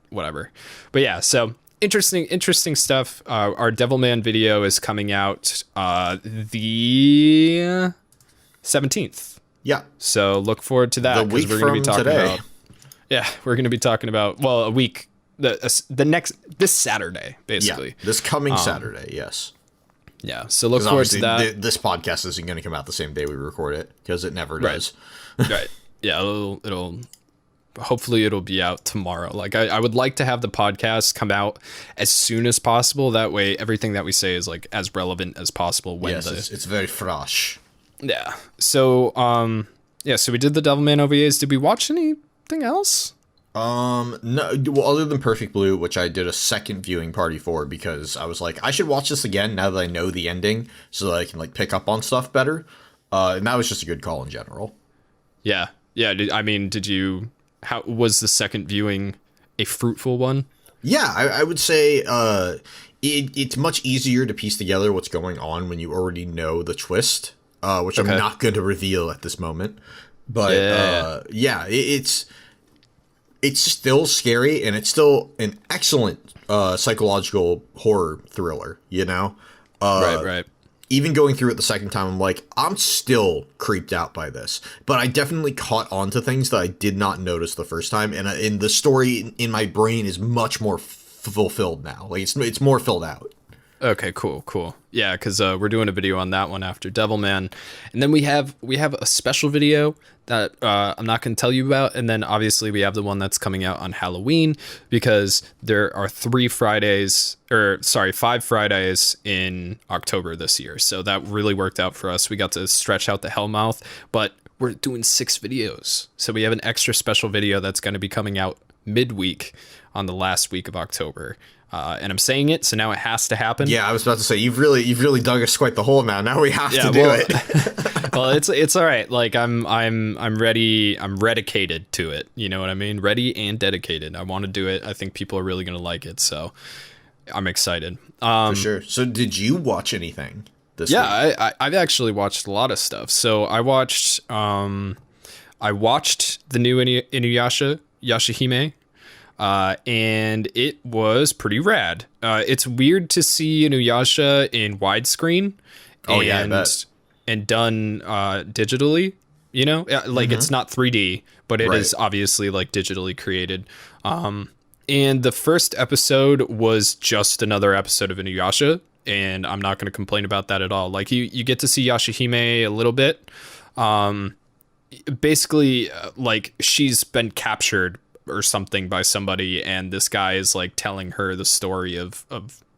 whatever. But yeah, so interesting stuff. Our Devilman video is coming out the 17th. Yeah. So look forward to that. The week we're gonna from be talking today. about. Yeah, we're going to be talking about, well, a week, this Saturday, basically. Yeah, this coming Saturday, yes. Yeah, so look forward to that. This podcast isn't going to come out the same day we record it, because it never does. Right. Yeah, hopefully it'll be out tomorrow. Like, I would like to have the podcast come out as soon as possible. That way, everything that we say is, like, as relevant as possible. It's very fresh. Yeah. So, so we did the Devilman OVAs. Did we watch anything else? No, well, other than Perfect Blue, which I did a second viewing party for because I was like, I should watch this again now that I know the ending so that I can like pick up on stuff better. And that was just a good call in general. Yeah. How was the second viewing a fruitful one? Yeah, I would say it's much easier to piece together what's going on when you already know the twist, which I'm not going to reveal at this moment. But it's still scary, and it's still an excellent psychological horror thriller, you know? Right. Even going through it the second time, I'm like, I'm still creeped out by this. But I definitely caught on to things that I did not notice the first time, and the story in my brain is much more fulfilled now. Like, it's more filled out. Okay, cool. Yeah, because we're doing a video on that one after Devilman, and then we have a special video that I'm not going to tell you about, and then obviously we have the one that's coming out on Halloween because there are 5 Fridays in October this year, so that really worked out for us. We got to stretch out the Hellmouth, but we're doing 6 videos, so we have an extra special video that's going to be coming out midweek on the last week of October. And I'm saying it, so now it has to happen. Yeah, I was about to say you've really dug us quite the hole now. Now we have to do it. Well, it's all right. Like I'm ready. I'm dedicated to it. You know what I mean? Ready and dedicated. I want to do it. I think people are really gonna like it. So I'm excited. For sure. So did you watch anything this week? Yeah, I've actually watched a lot of stuff. So I watched the new Inuyasha Yashahime. And it was pretty rad. It's weird to see Inuyasha in widescreen. I bet. And done digitally, you know? Like, it's not 3D, but it is obviously, like, digitally created. And the first episode was just another episode of Inuyasha, and I'm not going to complain about that at all. Like, you get to see Yashahime a little bit. Basically, like, she's been captured or something by somebody, and this guy is like telling her the story of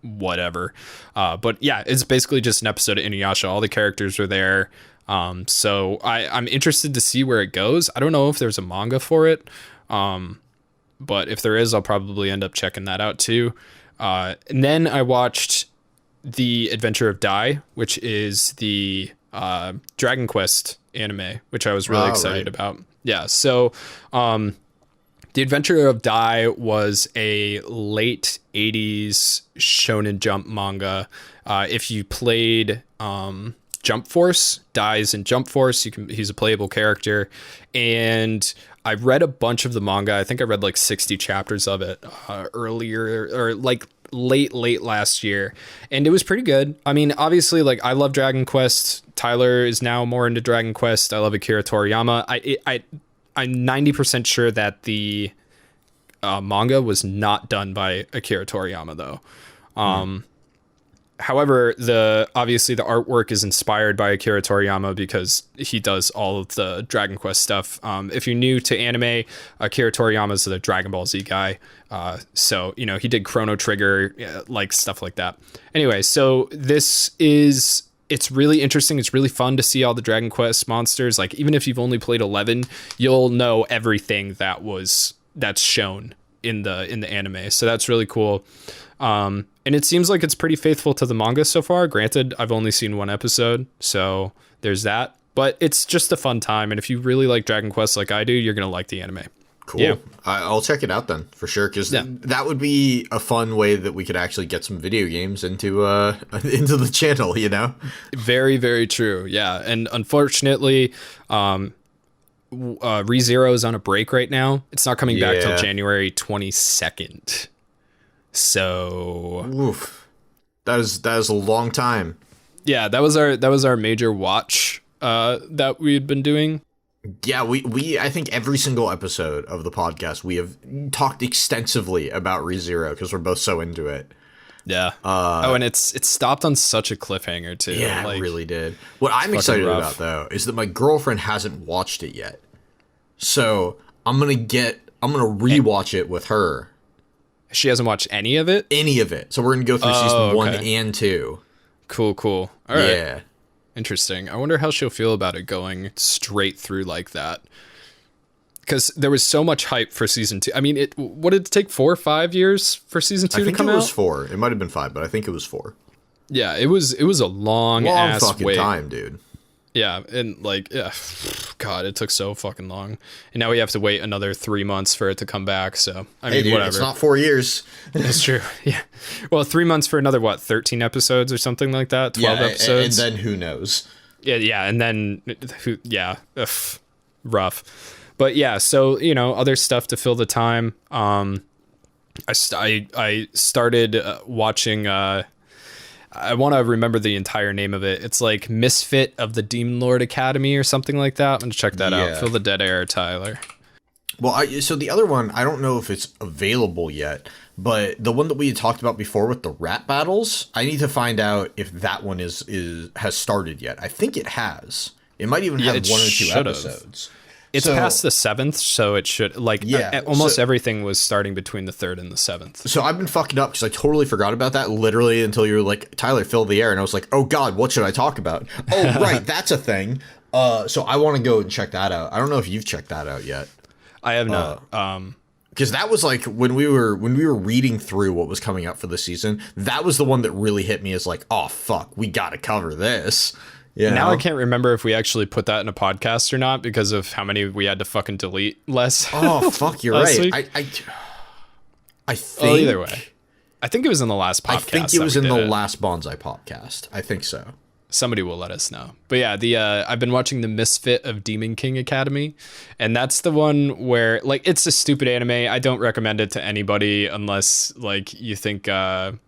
whatever. But yeah, it's basically just an episode of Inuyasha. All the characters are there. So I'm interested to see where it goes. I don't know if there's a manga for it. But if there is, I'll probably end up checking that out too. And then I watched The Adventure of Dai, which is the Dragon Quest anime, which I was really excited about. Yeah. So, The Adventure of Dai was a late 80s Shonen Jump manga. If you played Jump Force, Dai's in Jump Force, he's a playable character. And I read a bunch of the manga. I think I read like 60 chapters of it earlier, or like late last year. And it was pretty good. I mean, obviously, like, I love Dragon Quest. Tyler is now more into Dragon Quest. I love Akira Toriyama. I'm 90% sure that the manga was not done by Akira Toriyama, though. However, obviously the artwork is inspired by Akira Toriyama because he does all of the Dragon Quest stuff. If you're new to anime, Akira Toriyama's the Dragon Ball Z guy. So, you know, he did Chrono Trigger, like stuff like that. Anyway, so it's really interesting. It's really fun to see all the Dragon Quest monsters. Like, even if you've only played 11, you'll know everything that's shown in the anime. So that's really cool. And it seems like it's pretty faithful to the manga so far. Granted, I've only seen 1 episode, so there's that. But it's just a fun time. And if you really like Dragon Quest like I do, you're going to like the anime. Cool. Yeah. I'll check it out then, for sure, because that would be a fun way that we could actually get some video games into the channel, you know? Very, very true. Yeah. And unfortunately, ReZero is on a break right now. It's not coming back till January 22nd. So Oof. That is a long time. yeah, that was our major watch that we had been doing. Yeah, we I think every single episode of the podcast we have talked extensively about ReZero because we're both so into it. Yeah. And it stopped on such a cliffhanger too. Yeah, like, it really did. What I'm excited rough. about though is that my girlfriend hasn't watched it yet. So I'm gonna rewatch it with her. She hasn't watched any of it? Any of it. So we're gonna go through season 1 and 2. Cool. All right. Yeah. Interesting. I wonder how she'll feel about it going straight through like that. Because there was so much hype for season 2. I mean, what did it take, 4 or 5 years for season 2 to come out? I think it was 4. It might have been 5, but I think it was 4. Yeah, it was a long ass fucking wait. time, dude. Yeah, and like, God, it took so fucking long. And now we have to wait another 3 months for it to come back. So, I mean, dude, whatever. It's not 4 years. It's true. Yeah. Well, 3 months for another, 13 episodes or something like that? 12 episodes? And then who knows? Yeah, and then, rough. But yeah, so, other stuff to fill the time. I started watching... I want to remember the entire name of it. It's like Misfit of the Demon Lord Academy or something like that. I'm going to check that out. Fill the dead air, Tyler. Well, so the other one, I don't know if it's available yet, but the one that we had talked about before with the rat battles, I need to find out if that one has started yet. I think it has. It might even have 1 or 2 episodes. It's past the 7th, so it should, almost everything was starting between the 3rd and the 7th. So I've been fucking up because I totally forgot about that literally until you were like, Tyler, fill the air. And I was like, oh God, what should I talk about? Oh, right, that's a thing. So I want to go and check that out. I don't know if you've checked that out yet. I have not. Because that was like when we were reading through what was coming up for the season, that was the one that really hit me as like, oh, fuck, we got to cover this. Yeah. Now I can't remember if we actually put that in a podcast or not because of how many we had to fucking delete less. Oh, fuck, you're right. I think... Well, either way. I think it was in the last podcast. I think it was in the last Bonsai Popcast. I think so. Somebody will let us know. But yeah, I've been watching the Misfit of Demon King Academy, and that's the one where, like, it's a stupid anime. I don't recommend it to anybody unless, like, you think, like...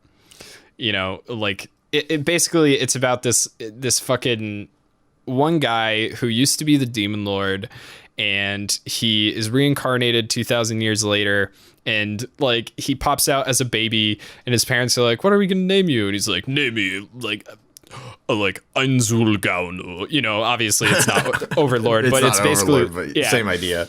It basically, it's about this fucking one guy who used to be the Demon Lord, and he is reincarnated 2,000 years later, and like he pops out as a baby, and his parents are like, "What are we gonna name you?" And he's like, "Name me like Anzul Gaunu." Obviously it's not Overlord, but it's basically Overlord, but same idea.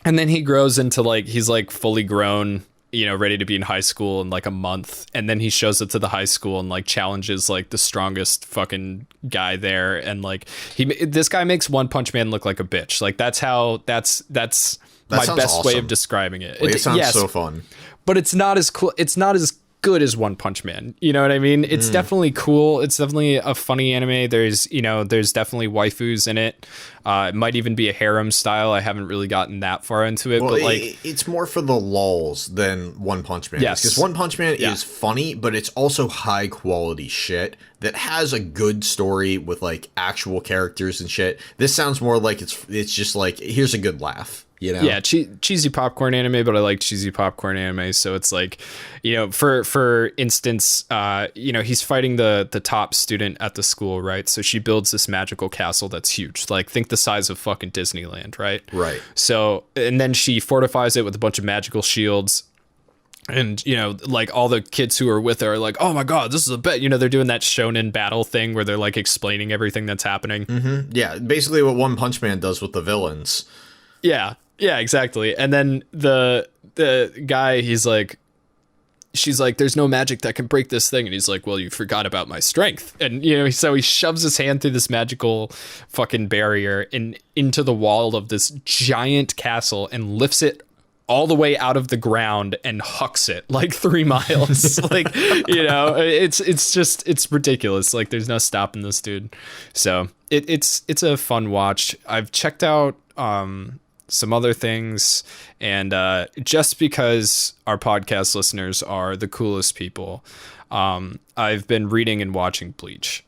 And then he grows into he's fully grown, ready to be in high school in like a month. And then he shows up to the high school and like challenges like the strongest fucking guy there. And like this guy makes One Punch Man look like a bitch. Like that's my best awesome. way of describing it. It sounds so fun. But it's not as cool. It's not as good as One Punch Man. You know what I mean? It's definitely cool. It's definitely a funny anime. There's definitely waifus in it. It might even be a harem style. I haven't really gotten that far into it, but it's more for the lulz than One Punch Man. Yes. Because One Punch Man is funny, but it's also high quality shit that has a good story with like actual characters and shit. This sounds more like it's just like, here's a good laugh. Yeah, cheesy popcorn anime, but I like cheesy popcorn anime. So it's like, for instance, he's fighting the top student at the school, right? So she builds this magical castle that's huge, like think the size of fucking Disneyland, right? Right. So, and then she fortifies it with a bunch of magical shields. And, like all the kids who are with her are like, oh my God, this is a bet. They're doing that shonen battle thing where they're like explaining everything that's happening. Mm-hmm. Yeah, basically what One Punch Man does with the villains. Yeah, exactly. And then the guy, she's like, there's no magic that can break this thing. And he's like, well, you forgot about my strength. And, so he shoves his hand through this magical fucking barrier and into the wall of this giant castle and lifts it all the way out of the ground and hucks it like 3 miles. It's ridiculous. Like there's no stopping this dude. So it's a fun watch. I've checked out, some other things, and just because our podcast listeners are the coolest people, I've been reading and watching Bleach.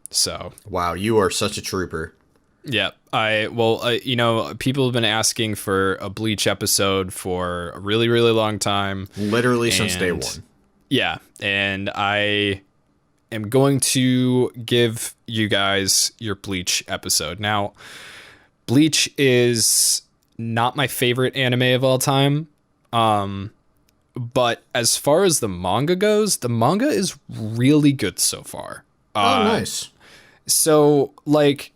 So wow, you are such a trooper. Yeah, people have been asking for a Bleach episode for a really, really long time. Literally since day one. Yeah, and I am going to give you guys your Bleach episode. Now, Bleach is not my favorite anime of all time. But as far as the manga goes, the manga is really good so far. Oh, nice. So, like,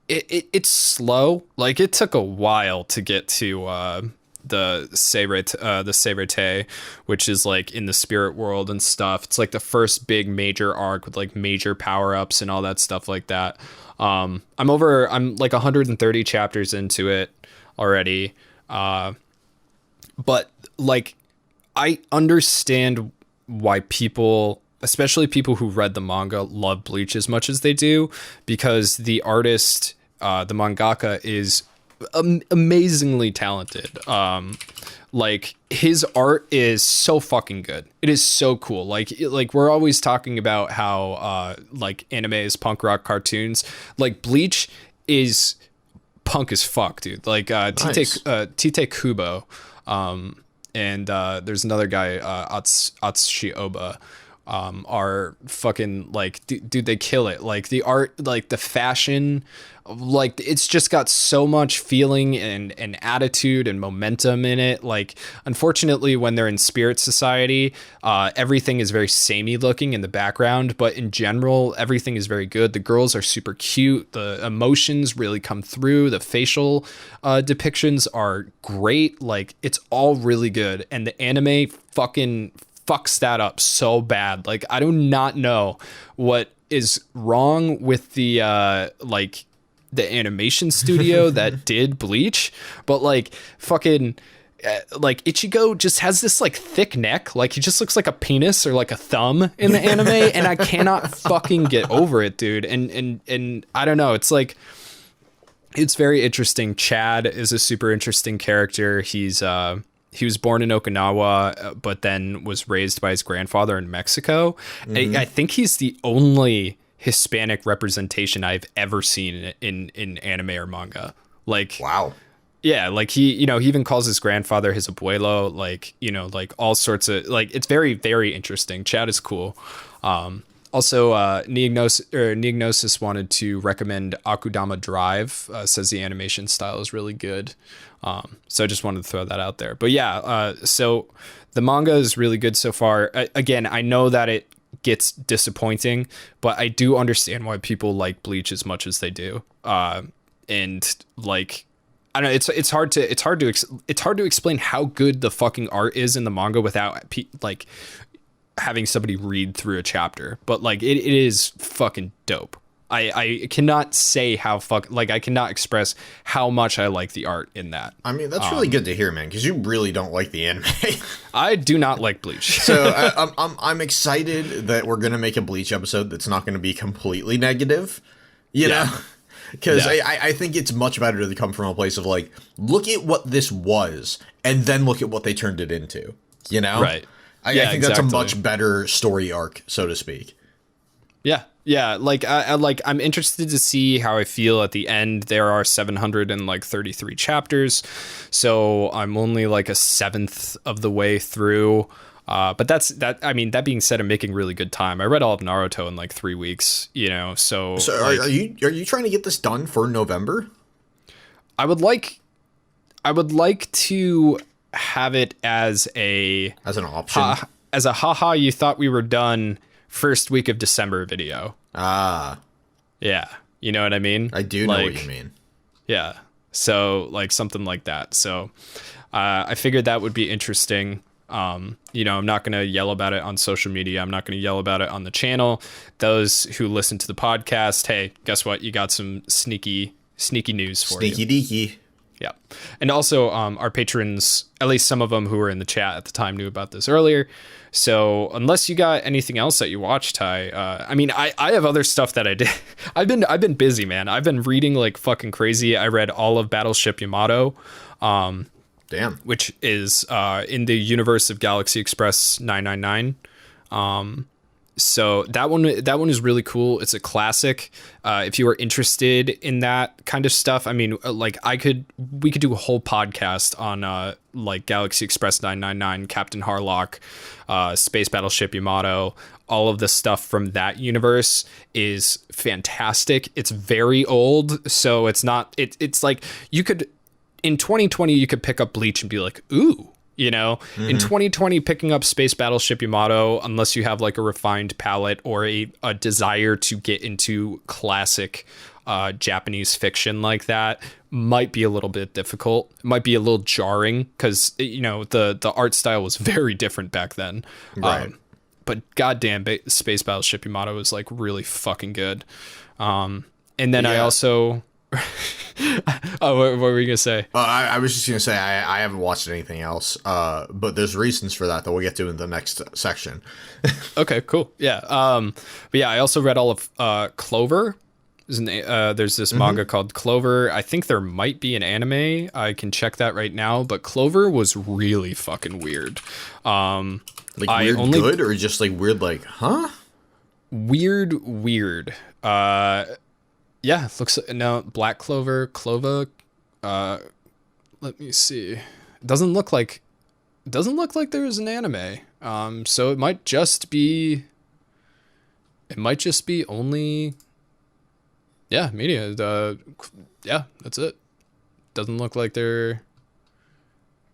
it's slow. Like, it took a while to get to the Seirete, which is like in the spirit world and stuff. It's like the first big major arc with like major power-ups and all that stuff like that. I'm like 130 chapters into it already. But like, I understand why people, especially people who read the manga, love Bleach as much as they do, because the artist, the mangaka, is amazingly talented. Like, his art is so fucking good. It is so cool. Like we're always talking about how like anime is punk rock cartoons. Like, Bleach is punk as fuck, dude. Like Tite Kubo, and there's another guy, Atsushi Oba, are fucking like, dude, they kill it. Like, the art, like the fashion, like, it's just got so much feeling and attitude and momentum in it. Like, unfortunately, when they're in Spirit Society, everything is very samey looking in the background, but in general, everything is very good. The girls are super cute. The emotions really come through. The facial depictions are great. Like, it's all really good. And the anime fucking fucks that up so bad. Like, I do not know what is wrong with the like the animation studio that did Bleach, but like fucking like Ichigo just has this like thick neck. Like, he just looks like a penis or like a thumb in the anime, and I cannot fucking get over it, dude. And I don't know, it's like, it's very interesting. Chad is a super interesting character. He was born in Okinawa, but then was raised by his grandfather in Mexico. Mm-hmm. I think he's the only Hispanic representation I've ever seen in anime or manga. Like, wow. Yeah, like, he even calls his grandfather his abuelo, like, like all sorts of, like, it's very, very interesting. Chad is cool. Also, Neognosis wanted to recommend Akudama Drive, says the animation style is really good. So I just wanted to throw that out there. But yeah, so the manga is really good so far. Again, I know that it gets disappointing, but I do understand why people like Bleach as much as they do. And like, I don't know, it's hard to explain how good the fucking art is in the manga without like having somebody read through a chapter. But like, it is fucking dope. I cannot say I cannot express how much I like the art in that. I mean, that's really good to hear, man, because you really don't like the anime. I do not like Bleach. So I'm excited that we're gonna make a Bleach episode that's not gonna be completely negative, you know, because I think it's much better to come from a place of like, look at what this was, and then look at what they turned it into, you know? Right. I think that's a much better story arc, so to speak. Yeah, like I'm interested to see how I feel at the end. There are 733 chapters, so I'm only like a seventh of the way through. But I mean, that being said, I'm making really good time. I read all of Naruto in like 3 weeks, So like, are you trying to get this done for November? I would like to have it as an option, as a haha, you thought we were done first week of December video. Yeah, you know what I mean? I do know what you mean. Yeah, so like something like that. So I figured that would be interesting. I'm not going to yell about it on social media. I'm not going to yell about it on the channel. Those who listen to the podcast, hey, guess what? You got some sneaky news for you. Sneaky deaky. Yeah. And also our patrons, at least some of them who were in the chat at the time, knew about this earlier. So unless you got anything else that you watched, Ty, I mean, I have other stuff that I did. I've been busy, man. I've been reading like fucking crazy. I read all of Battleship Yamato, damn, which is in the universe of Galaxy Express 999. So that one is really cool. It's a classic. If you are interested in that kind of stuff, I mean, like we could do a whole podcast on like Galaxy Express 999, Captain Harlock, Space Battleship Yamato. All of the stuff from that universe is fantastic. It's very old, so it's not. It's like you could in 2020 you could pick up Bleach and be like, ooh. You know, in 2020, picking up Space Battleship Yamato, unless you have like a refined palate or a desire to get into classic Japanese fiction like that, might be a little bit difficult. It might be a little jarring because, you know, the art style was very different back then. Right. But goddamn, Space Battleship Yamato is like really fucking good. And then I also... Oh, what were you gonna say? I was just gonna say I haven't watched anything else, but there's reasons for that we'll get to in the next section. Okay, cool. Yeah. But yeah, I also read all of Clover. There's this manga called Clover. I think there might be an anime. I can check that right now. But Clover was really fucking weird. Like weird good or just like weird like huh? Weird. Yeah, looks no Black Clover. Let me see. It doesn't look like there is an anime. So it might just be only media. Yeah, that's it. Doesn't look like there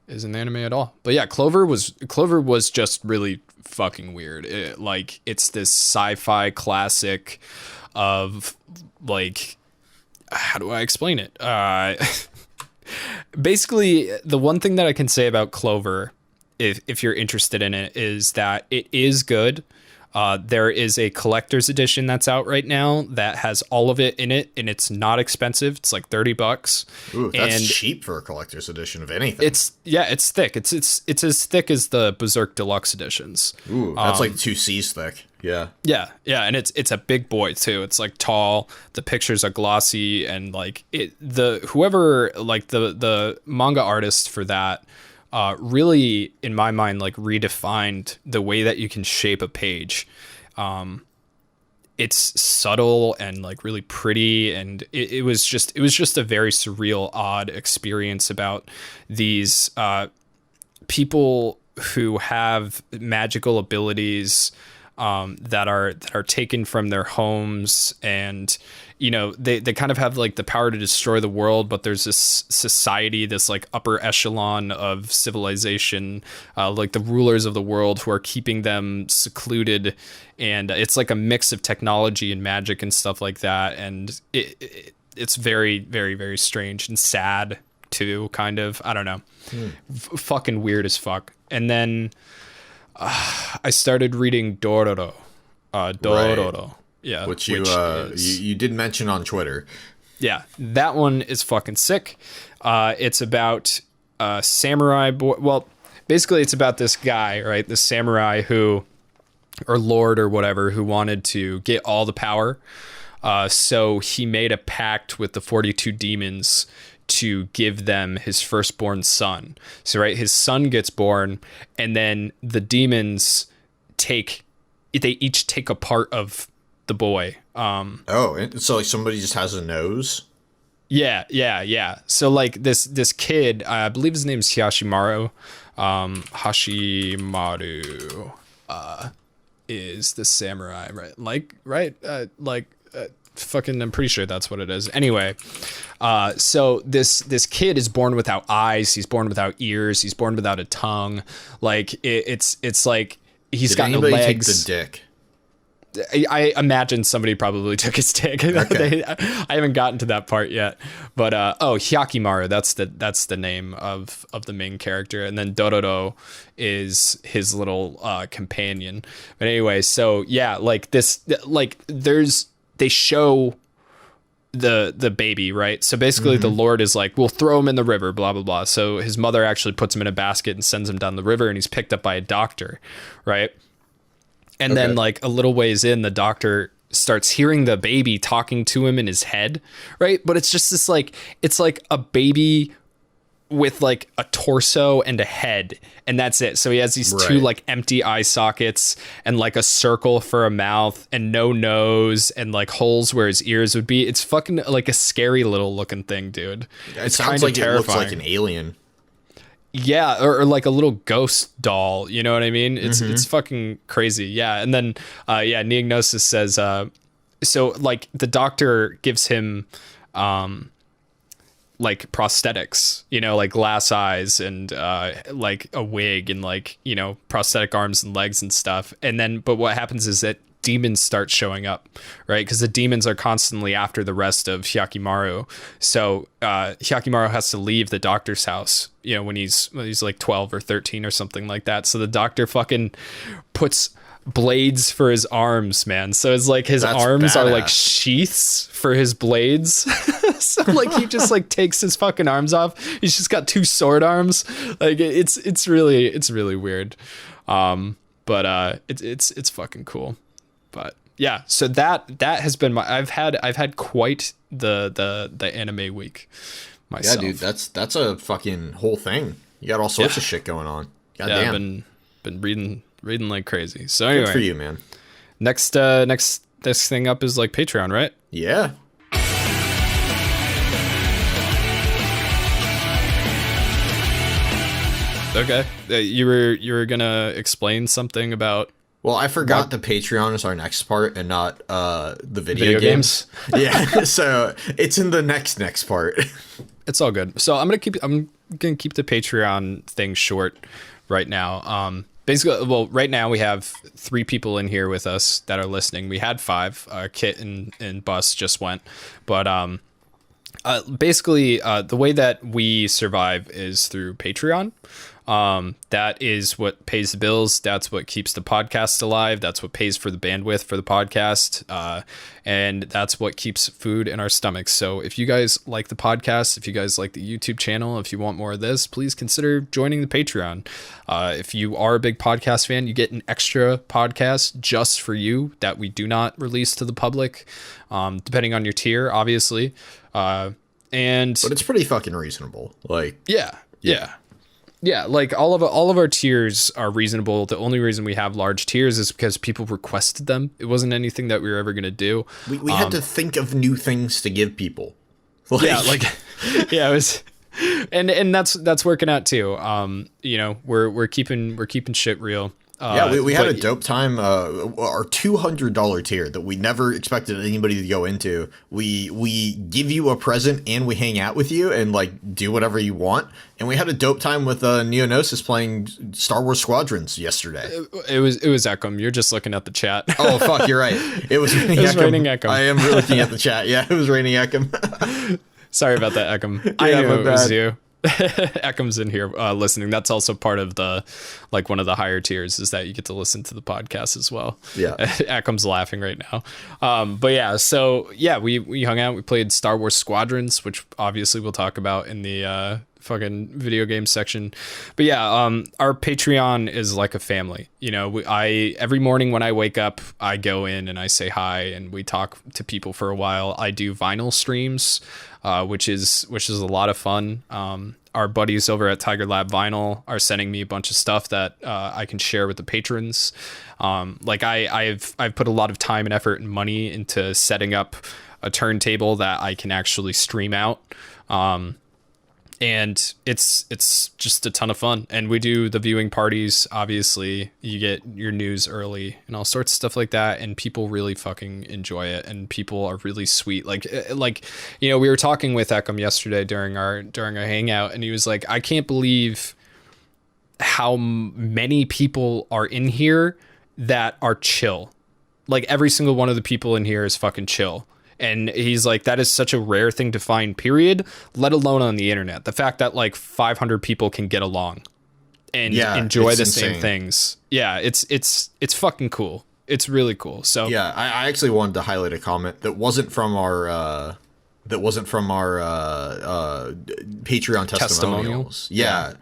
is an anime at all. But yeah, Clover was just really fucking weird. It's this sci-fi classic of like, how do I explain it? Basically, the one thing that I can say about Clover, if you're interested in it, is that it is good. There is a collector's edition that's out right now that has all of it in it, and it's not expensive. It's like $30. Ooh, that's cheap for a collector's edition of anything. It's thick. It's as thick as the Berserk Deluxe editions. Ooh, that's like 2 C's thick. Yeah, and it's a big boy too. It's like tall. The pictures are glossy, and like the manga artist for that really, in my mind, like redefined the way that you can shape a page. It's subtle and like really pretty, and it was just a very surreal, odd experience about these people who have magical abilities that are taken from their homes, and you know they kind of have like the power to destroy the world, but there's this society, this like upper echelon of civilization, like the rulers of the world, who are keeping them secluded, and it's like a mix of technology and magic and stuff like that, and it's very, very, very strange and sad too, kind of. I don't know. Fucking weird as fuck. And then I started reading Dororo. Right. Yeah. Which you did mention on Twitter. Yeah, that one is fucking sick. It's about a samurai boy. Well, basically it's about this guy, right? This samurai or lord or whatever, who wanted to get all the power. So he made a pact with the 42 demons to give them his firstborn son. So, right, his son gets born, and then the demons each take a part of the boy. So like somebody just has a nose? Yeah. So like this kid, I believe his name's Hashimaru. Hashimaru is the samurai, right? Fucking, I'm pretty sure that's what it is. Anyway, so this kid is born without eyes. He's born without ears. He's born without a tongue. Like it's like he's got no legs. Take the dick? I imagine somebody probably took his dick. Okay. I haven't gotten to that part yet, but Hyakimaru, that's the name of the main character, and then Dororo is his little companion. But anyway, so yeah, like this, like they show the baby, right? So basically the Lord is like, we'll throw him in the river, blah blah blah. So his mother actually puts him in a basket and sends him down the river, and he's picked up by a doctor, right? And then like a little ways in, the doctor starts hearing the baby talking to him in his head, right? But it's just this like, it's like a baby with like a torso and a head, and that's it. So he has these two like empty eye sockets and like a circle for a mouth and no nose and like holes where his ears would be. It's fucking like a scary little looking thing, dude. It sounds like terrifying. It looks like an alien. Yeah, or like a little ghost doll, you know what I mean? It's fucking crazy. Yeah. And then Neognosis says so like the doctor gives him like prosthetics, you know, like glass eyes and like a wig and like, you know, prosthetic arms and legs and stuff. And then but what happens is that demons start showing up, right? Because the demons are constantly after the rest of Hyakimaru. So Hyakimaru has to leave the doctor's house, you know, when he's like 12 or 13 or something like that. So the doctor fucking puts blades for his arms, man. So it's like his arms are like sheaths for his blades. So like he just like takes his fucking arms off. He's just got two sword arms. Like it's really weird. But it's fucking cool. But yeah, so that has been I've had quite the anime week myself. Yeah, dude, that's a fucking whole thing. You got all sorts of shit going on. Goddamn. I've been reading like crazy. So anyway, good for you, man. Next thing up is like Patreon, right? Yeah. Okay. You were gonna explain something about. Well, I forgot the Patreon is our next part and not the video games. Yeah, so it's in the next part. It's all good. So I'm gonna keep the Patreon thing short right now. Basically, well, right now we have 3 people in here with us that are listening. We had 5. Kit and Bus just went, but basically the way that we survive is through Patreon. That is what pays the bills. That's what keeps the podcast alive. That's what pays for the bandwidth for the podcast. And that's what keeps food in our stomachs. So if you guys like the podcast, if you guys like the YouTube channel, if you want more of this, please consider joining the Patreon. If you are a big podcast fan, you get an extra podcast just for you that we do not release to the public, depending on your tier, obviously. But it's pretty fucking reasonable. Like, yeah, like all of our tiers are reasonable. The only reason we have large tiers is because people requested them. It wasn't anything that we were ever going to do. We had to think of new things to give people. It was, and that's working out too. You know, we're keeping shit real. We had a dope time. Our $200 tier that we never expected anybody to go into. We give you a present and we hang out with you and like do whatever you want. And we had a dope time with Neognosis playing Star Wars Squadrons yesterday. It was Ekum. You're just looking at the chat. Oh fuck, you're right. It was raining Ekum. I am looking at the chat. Yeah, it was raining Ekum. Sorry about that, Ekum. I knew it was you. Ekum's in here listening. That's also part of the like one of the higher tiers is that you get to listen to the podcast as well. Yeah. Ekum's laughing right now. But yeah, so yeah, we hung out, we played Star Wars Squadrons, which obviously we'll talk about in the fucking video game section. But yeah, our Patreon is like a family. You know, every morning when I wake up, I go in and I say hi and we talk to people for a while. I do vinyl streams, which is a lot of fun. Our buddies over at Tiger Lab Vinyl are sending me a bunch of stuff that I can share with the patrons. Like I've put a lot of time and effort and money into setting up a turntable that I can actually stream out. And it's just a ton of fun. And we do the viewing parties. Obviously, you get your news early and all sorts of stuff like that. And people really fucking enjoy it. And people are really sweet. Like, you know, we were talking with Ekum yesterday during our hangout, and he was like, I can't believe how many people are in here that are chill. Like every single one of the people in here is fucking chill. And he's like, that is such a rare thing to find, period, let alone on the internet. The fact that like 500 people can get along and enjoy the same things. Yeah, it's fucking cool. It's really cool. So yeah, I actually wanted to highlight a comment that wasn't from our Patreon testimonials. Yeah.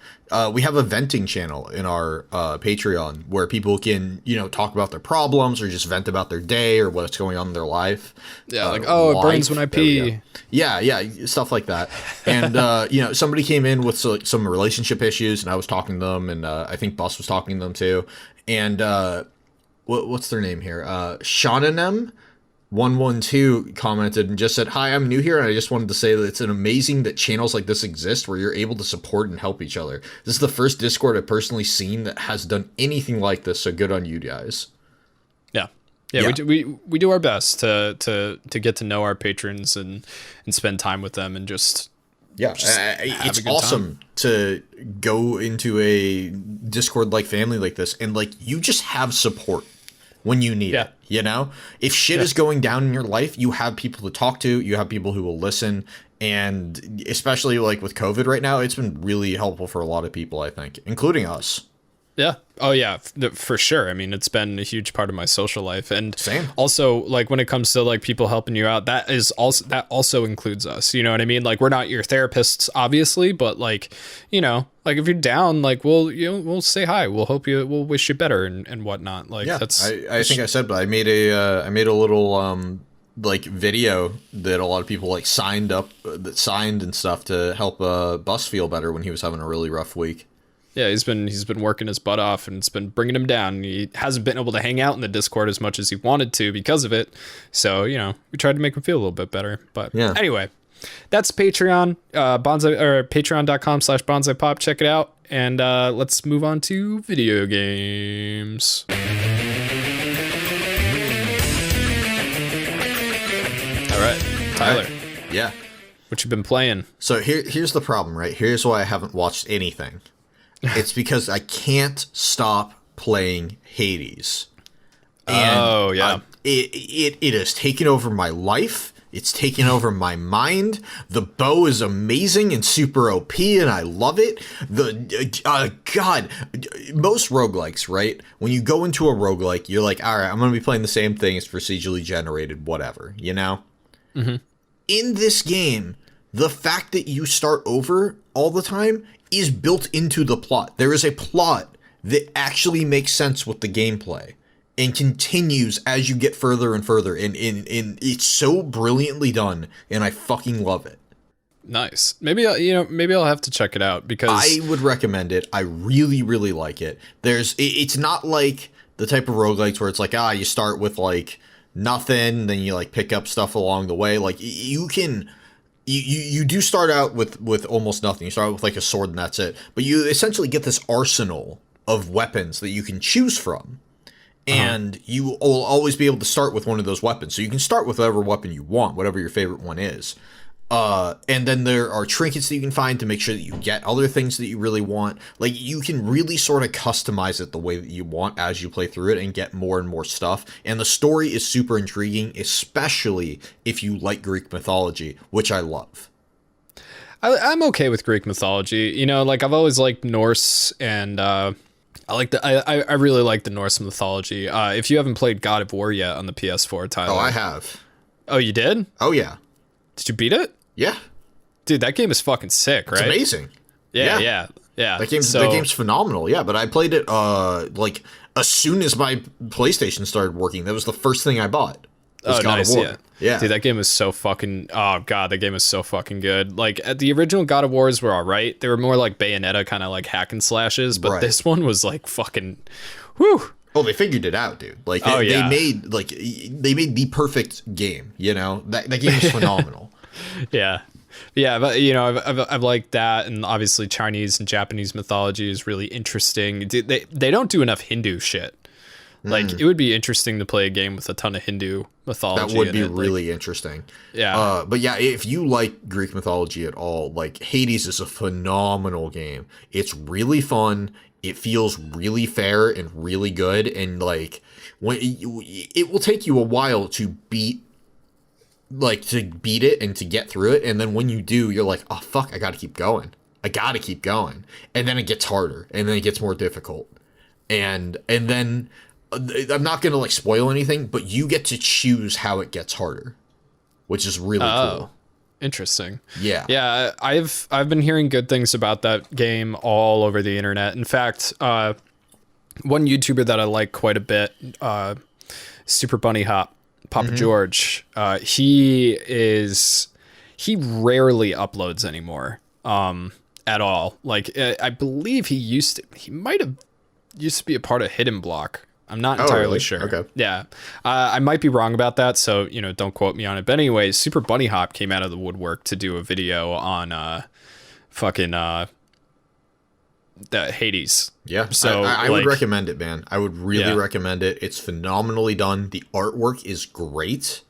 We have a venting channel in our Patreon where people can, talk about their problems or just vent about their day or what's going on in their life. Yeah, it burns when I pee. Yeah, stuff like that. And, somebody came in with some relationship issues, and I was talking to them, and I think Bus was talking to them too. And what's their name here? Shaunanem 112 commented and just said, "Hi, I'm new here, and I just wanted to say that it's amazing that channels like this exist where you're able to support and help each other. This is the first Discord I've personally seen that has done anything like this, so good on you guys." Yeah. We do our best to get to know our patrons and spend time with them and just it's awesome to go into a Discord like family like this and you just have support when you need it. If shit is going down in your life, you have people to talk to, you have people who will listen, and especially with COVID right now, it's been really helpful for a lot of people, I think, including us. Yeah. Oh yeah, for sure. I mean, it's been a huge part of my social life, and same. Also, when it comes to people helping you out, that also includes us. You know what I mean? We're not your therapists, obviously, but if you're down, we'll say hi. We'll wish you better and whatnot. That's. I think I said, but I made a little video that a lot of people signed and stuff to help Bus feel better when he was having a really rough week. Yeah, he's been working his butt off, and it's been bringing him down. He hasn't been able to hang out in the Discord as much as he wanted to because of it. So, we tried to make him feel a little bit better. But anyway, that's Patreon, patreon.com/bonsaipop. Check it out. And let's move on to video games. All right, Tyler. Yeah. What you been playing? So here's the problem, right? Here's why I haven't watched anything. It's because I can't stop playing Hades. And, it has taken over my life. It's taken over my mind. The bow is amazing and super OP, and I love it. Most roguelikes, right? When you go into a roguelike, you're like, all right, I'm going to be playing the same thing. It's procedurally generated, whatever, Mm-hmm. In this game, the fact that you start over all the time is built into the plot. There is a plot that actually makes sense with the gameplay and continues as you get further and further. And it's so brilliantly done, and I fucking love it. Nice. Maybe I'll have to check it out because I would recommend it. I really, really like it. It's not like the type of roguelikes where it's you start with nothing, then you pick up stuff along the way. You can. You do start out with almost nothing. You start out with a sword and that's it. But you essentially get this arsenal of weapons that you can choose from. And you will always be able to start with one of those weapons. So you can start with whatever weapon you want, whatever your favorite one is. And then there are trinkets that you can find to make sure that you get other things that you really want. You can really sort of customize it the way that you want as you play through it and get more and more stuff. And the story is super intriguing, especially if you like Greek mythology, which I love. I'm okay with Greek mythology. I've always liked Norse, and I really like the Norse mythology. If you haven't played God of War yet on the PS4, Tyler. Oh, I have. Oh, you did? Oh, yeah. Did you beat it? Yeah. Dude, that game is fucking sick, right? It's amazing. Yeah. That game's phenomenal. Yeah, but I played it as soon as my PlayStation started working. That was the first thing I bought. Oh, God nice. of War. Yeah. Dude, that game is so fucking. Oh god, that game is so fucking good. The original God of Wars were all right. They were more like Bayonetta kind of hack and slashes, but this one was fucking. Whew. Oh, they figured it out, dude. They made the perfect game. That game is phenomenal. Yeah, but I've liked that, and obviously Chinese and Japanese mythology is really interesting. They don't do enough Hindu shit. It would be interesting to play a game with a ton of Hindu mythology. That would be really interesting. Yeah. But yeah, if you like Greek mythology at all, Hades is a phenomenal game. It's really fun. It feels really fair and really good, and it will take you a while to beat it and to get through it, and then when you do, you're like, oh fuck, I gotta keep going, and then it gets harder, and then it gets more difficult, and then I'm not gonna spoil anything, but you get to choose how it gets harder, which is really cool. Interesting. Yeah. Yeah, I've been hearing good things about that game all over the internet. In fact, one YouTuber that I like quite a bit, Super Bunny Hop, Papa George, he rarely uploads anymore, at all. Like, I believe he might have used to be a part of Hidden Block. I'm not entirely really? sure. Okay. Yeah. I might be wrong about that, so, don't quote me on it. But anyway, Super Bunny Hop came out of the woodwork to do a video on the Hades. Yeah. So I would recommend it, man. I would really recommend it. It's phenomenally done. The artwork is great.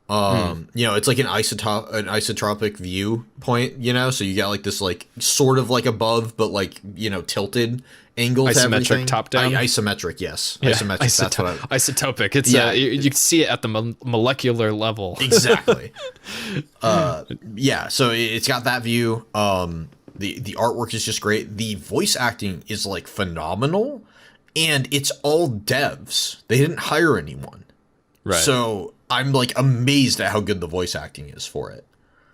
It's like an isotropic viewpoint, so you got like this like sort of like above but like tilted angle to isometric everything. top down. Isometric, yes. Yeah, isometric. That's what isotopic. It's you can see it at the molecular level. Exactly. So it's got that view. The artwork is just great. The voice acting is like phenomenal, and it's all devs. They didn't hire anyone. Right. So I'm like amazed at how good the voice acting is for it.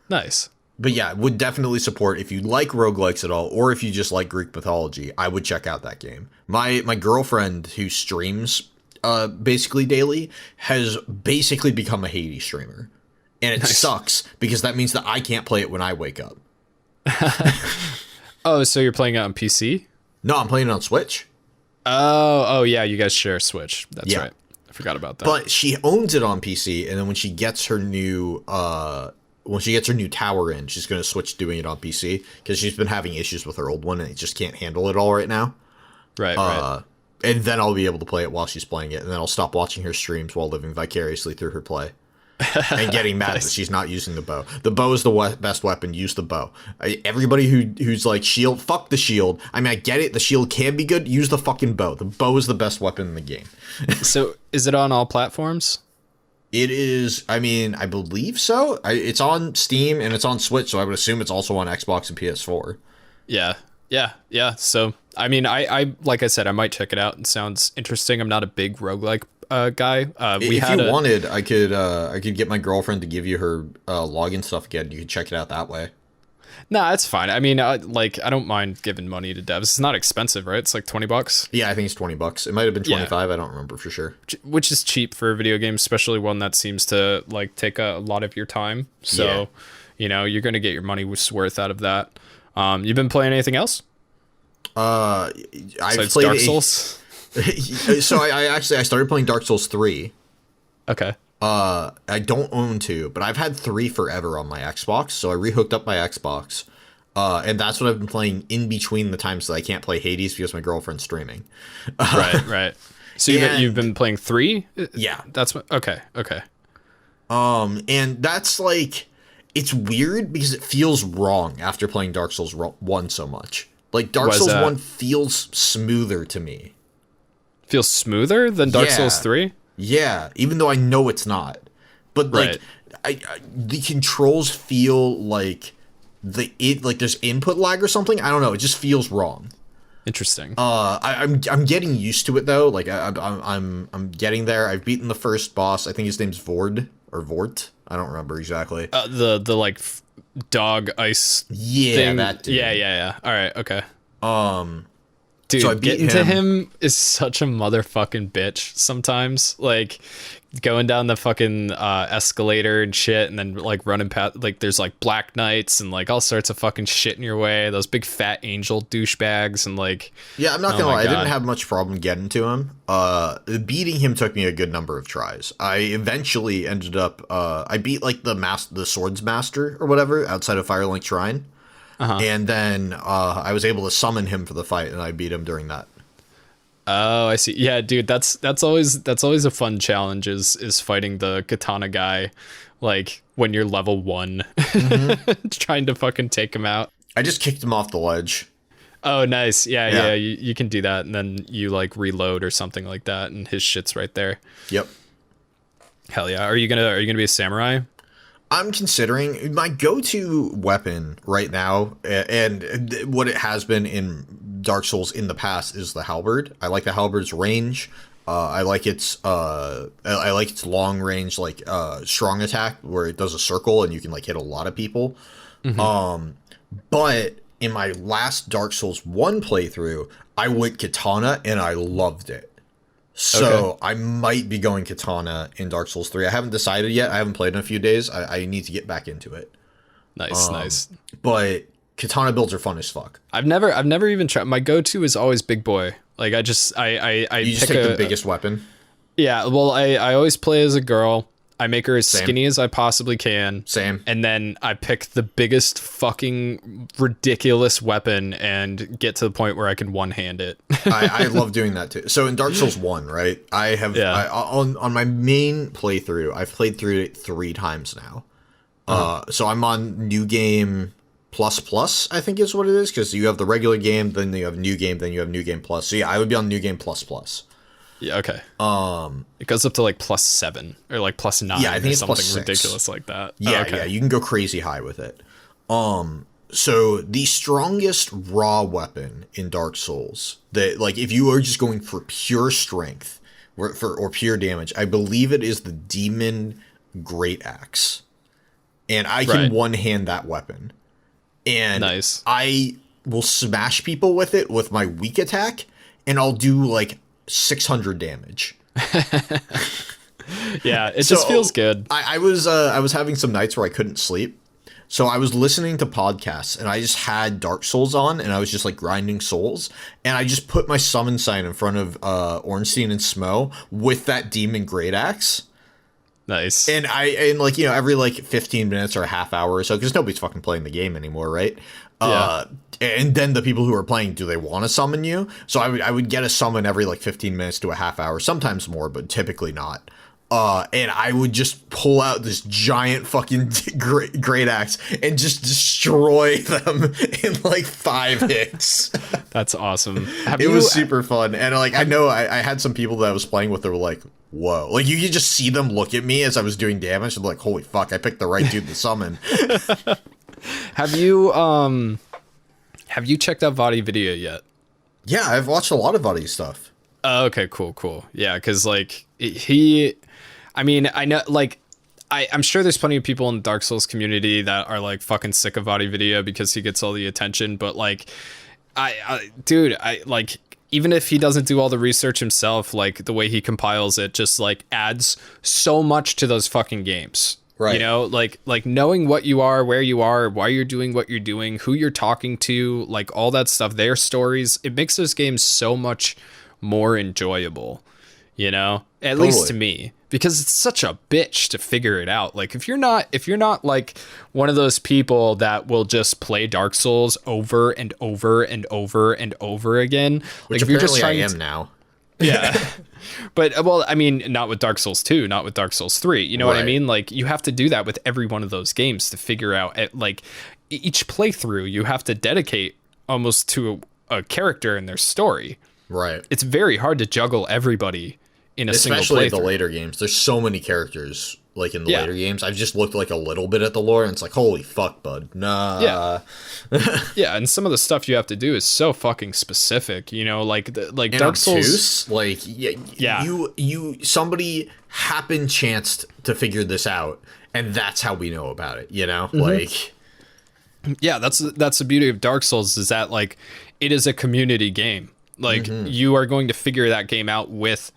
Nice. But yeah, would definitely support if you like roguelikes at all, or if you just like Greek mythology, I would check out that game. My girlfriend, who streams basically daily, has basically become a Hades streamer. And it sucks, because that means that I can't play it when I wake up. Oh, so you're playing it on PC? No, I'm playing it on Switch. Oh yeah, you guys share Switch. That's right. I forgot about that. But she owns it on PC, and then when she gets her new tower in, she's going to switch to doing it on PC, because she's been having issues with her old one, and it just can't handle it all right now. Right. And then I'll be able to play it while she's playing it, and then I'll stop watching her streams while living vicariously through her play. And getting mad that she's not using the bow. The bow is the best weapon. Use the bow. Everybody who's like, shield, fuck the shield. I mean, I get it. The shield can be good. Use the fucking bow. The bow is the best weapon in the game. So is it on all platforms? It is. I mean, I believe so. It's on Steam and it's on Switch, so I would assume it's also on Xbox and PS4. Yeah. So, I mean, I like I said, I might check it out. It sounds interesting. I'm not a big roguelike guy. If you wanted, I could get my girlfriend to give you her login stuff again. You could check it out that way. Nah, it's fine. I mean, I don't mind giving money to devs. It's not expensive, right? It's like $20. Yeah, I think it's $20. It might have been 25. I don't remember for sure. Which is cheap for a video game, especially one that seems to like take a lot of your time. So, you're going to get your money's worth out of that. You've been playing anything else? I've played Dark Souls. So I started playing Dark Souls 3. Okay. I don't own 2, but I've had 3 forever on my Xbox, so I rehooked up my Xbox. And that's what I've been playing in between the times that I can't play Hades because my girlfriend's streaming. Right. So you've been playing 3? Yeah. That's what. Okay. And that's like, it's weird because it feels wrong after playing Dark Souls 1 so much. Like Dark Souls 1 feels smoother to me. Feels smoother than Dark Souls 3? Yeah, even though I know it's not. But like the controls feel like there's input lag or something. I don't know, it just feels wrong. Interesting. I'm getting used to it though. Like I'm getting there. I've beaten the first boss. I think his name's Vord or Vort. I don't remember exactly. The like dog ice thing. That dude. Yeah. All right, okay. Dude, so getting to him is such a motherfucking bitch sometimes. Like, going down the fucking escalator and shit, and then, like, running past, like, there's, like, Black Knights and, like, all sorts of fucking shit in your way. Those big fat angel douchebags and, like... Yeah, I'm not gonna lie. I didn't have much problem getting to him. Beating him took me a good number of tries. I eventually ended up... I beat, like, the Swords Master or whatever outside of Firelink Shrine. And then I was able to summon him for the fight, and I beat him during that. Oh, I see. Yeah, dude, that's always a fun challenge is fighting the katana guy, like when you're level 1, trying to fucking take him out. I just kicked him off the ledge. Oh, nice. Yeah. You can do that, and then you like reload or something like that, and his shit's right there. Yep. Hell yeah. Are you gonna be a samurai? I'm considering my go-to weapon right now, and what it has been in Dark Souls in the past, is the halberd. I like the halberd's range. I like its long range like strong attack where it does a circle and you can like hit a lot of people. But in my last Dark Souls 1 playthrough, I went katana and I loved it. So I might be going katana in Dark Souls 3. I haven't decided yet. I haven't played in a few days. I need to get back into it. Nice. But katana builds are fun as fuck. I've never even tried. My go-to is always big boy. Like I just take the biggest weapon. Yeah, well, I always play as a girl. I make her as skinny as I possibly can. Same. And then I pick the biggest fucking ridiculous weapon and get to the point where I can one-hand it. I love doing that too. So in Dark Souls 1, right, on my main playthrough, I've played through it 3 times now. So I'm on New Game Plus, I think is what it is, because you have the regular game, then you have New Game, then you have New Game Plus. So yeah, I would be on New Game Plus. Yeah, okay. It goes up to like +7 or like +9. Yeah, I think it's something +6. ridiculous like that. Yeah, yeah, you can go crazy high with it. So the strongest raw weapon in Dark Souls, that like if you are just going for pure strength or pure damage, I believe it is the Demon Great Axe, and I can one-hand that weapon, and nice. I will smash people with it with my weak attack, and I'll do like 600 damage. Yeah, it just feels good. I was having some nights where I couldn't sleep, so I was listening to podcasts and I just had Dark Souls on and I was just like grinding souls, and I just put my summon sign in front of Ornstein and Smo with that Demon Great Axe. Nice. And like, you know, every like 15 minutes or a half hour or so, because nobody's fucking playing the game anymore, right? Yeah. And then the people who are playing, do they want to summon you? So I would get a summon every like 15 minutes to a half hour, sometimes more, but typically not. And I would just pull out this giant fucking great axe and just destroy them in like 5 hits. That's awesome. It was super fun. And like, I know I had some people that I was playing with that were like, whoa. Like you could just see them look at me as I was doing damage and like, holy fuck, I picked the right dude to summon. Have you checked out Vadi Video yet? Yeah, I've watched a lot of Vadi stuff. Okay, cool. Yeah, because like I mean, I know, like, I'm sure there's plenty of people in the Dark Souls community that are like fucking sick of Vadi Video because he gets all the attention. But like, dude, like, even if he doesn't do all the research himself, like the way he compiles it just like adds so much to those fucking games. Right. You know, like knowing what you are, where you are, why you're doing what you're doing, who you're talking to, like all that stuff, their stories, it makes those games so much more enjoyable, you know, at least to me, because it's such a bitch to figure it out. Like if you're not like one of those people that will just play Dark Souls over and over and over and over again, which like if you're just I am now. Yeah. But, well, I mean, not with Dark Souls 2, not with Dark Souls 3. You know what I mean? Like, you have to do that with every one of those games to figure out, like, each playthrough, you have to dedicate almost to a character and their story. Right. It's very hard to juggle everybody in a single playthrough. Especially the later games. There's so many characters, like, in the later games. I've just looked, like, a little bit at the lore, and it's like, holy fuck, bud. Nah. Yeah. Yeah, and some of the stuff you have to do is so fucking specific, you know, like Dark Souls. Like, somebody happened chanced to figure this out, and that's how we know about it, you know? Mm-hmm. Like, yeah, that's the beauty of Dark Souls, is that, like, it is a community game. Like, you are going to figure that game out with,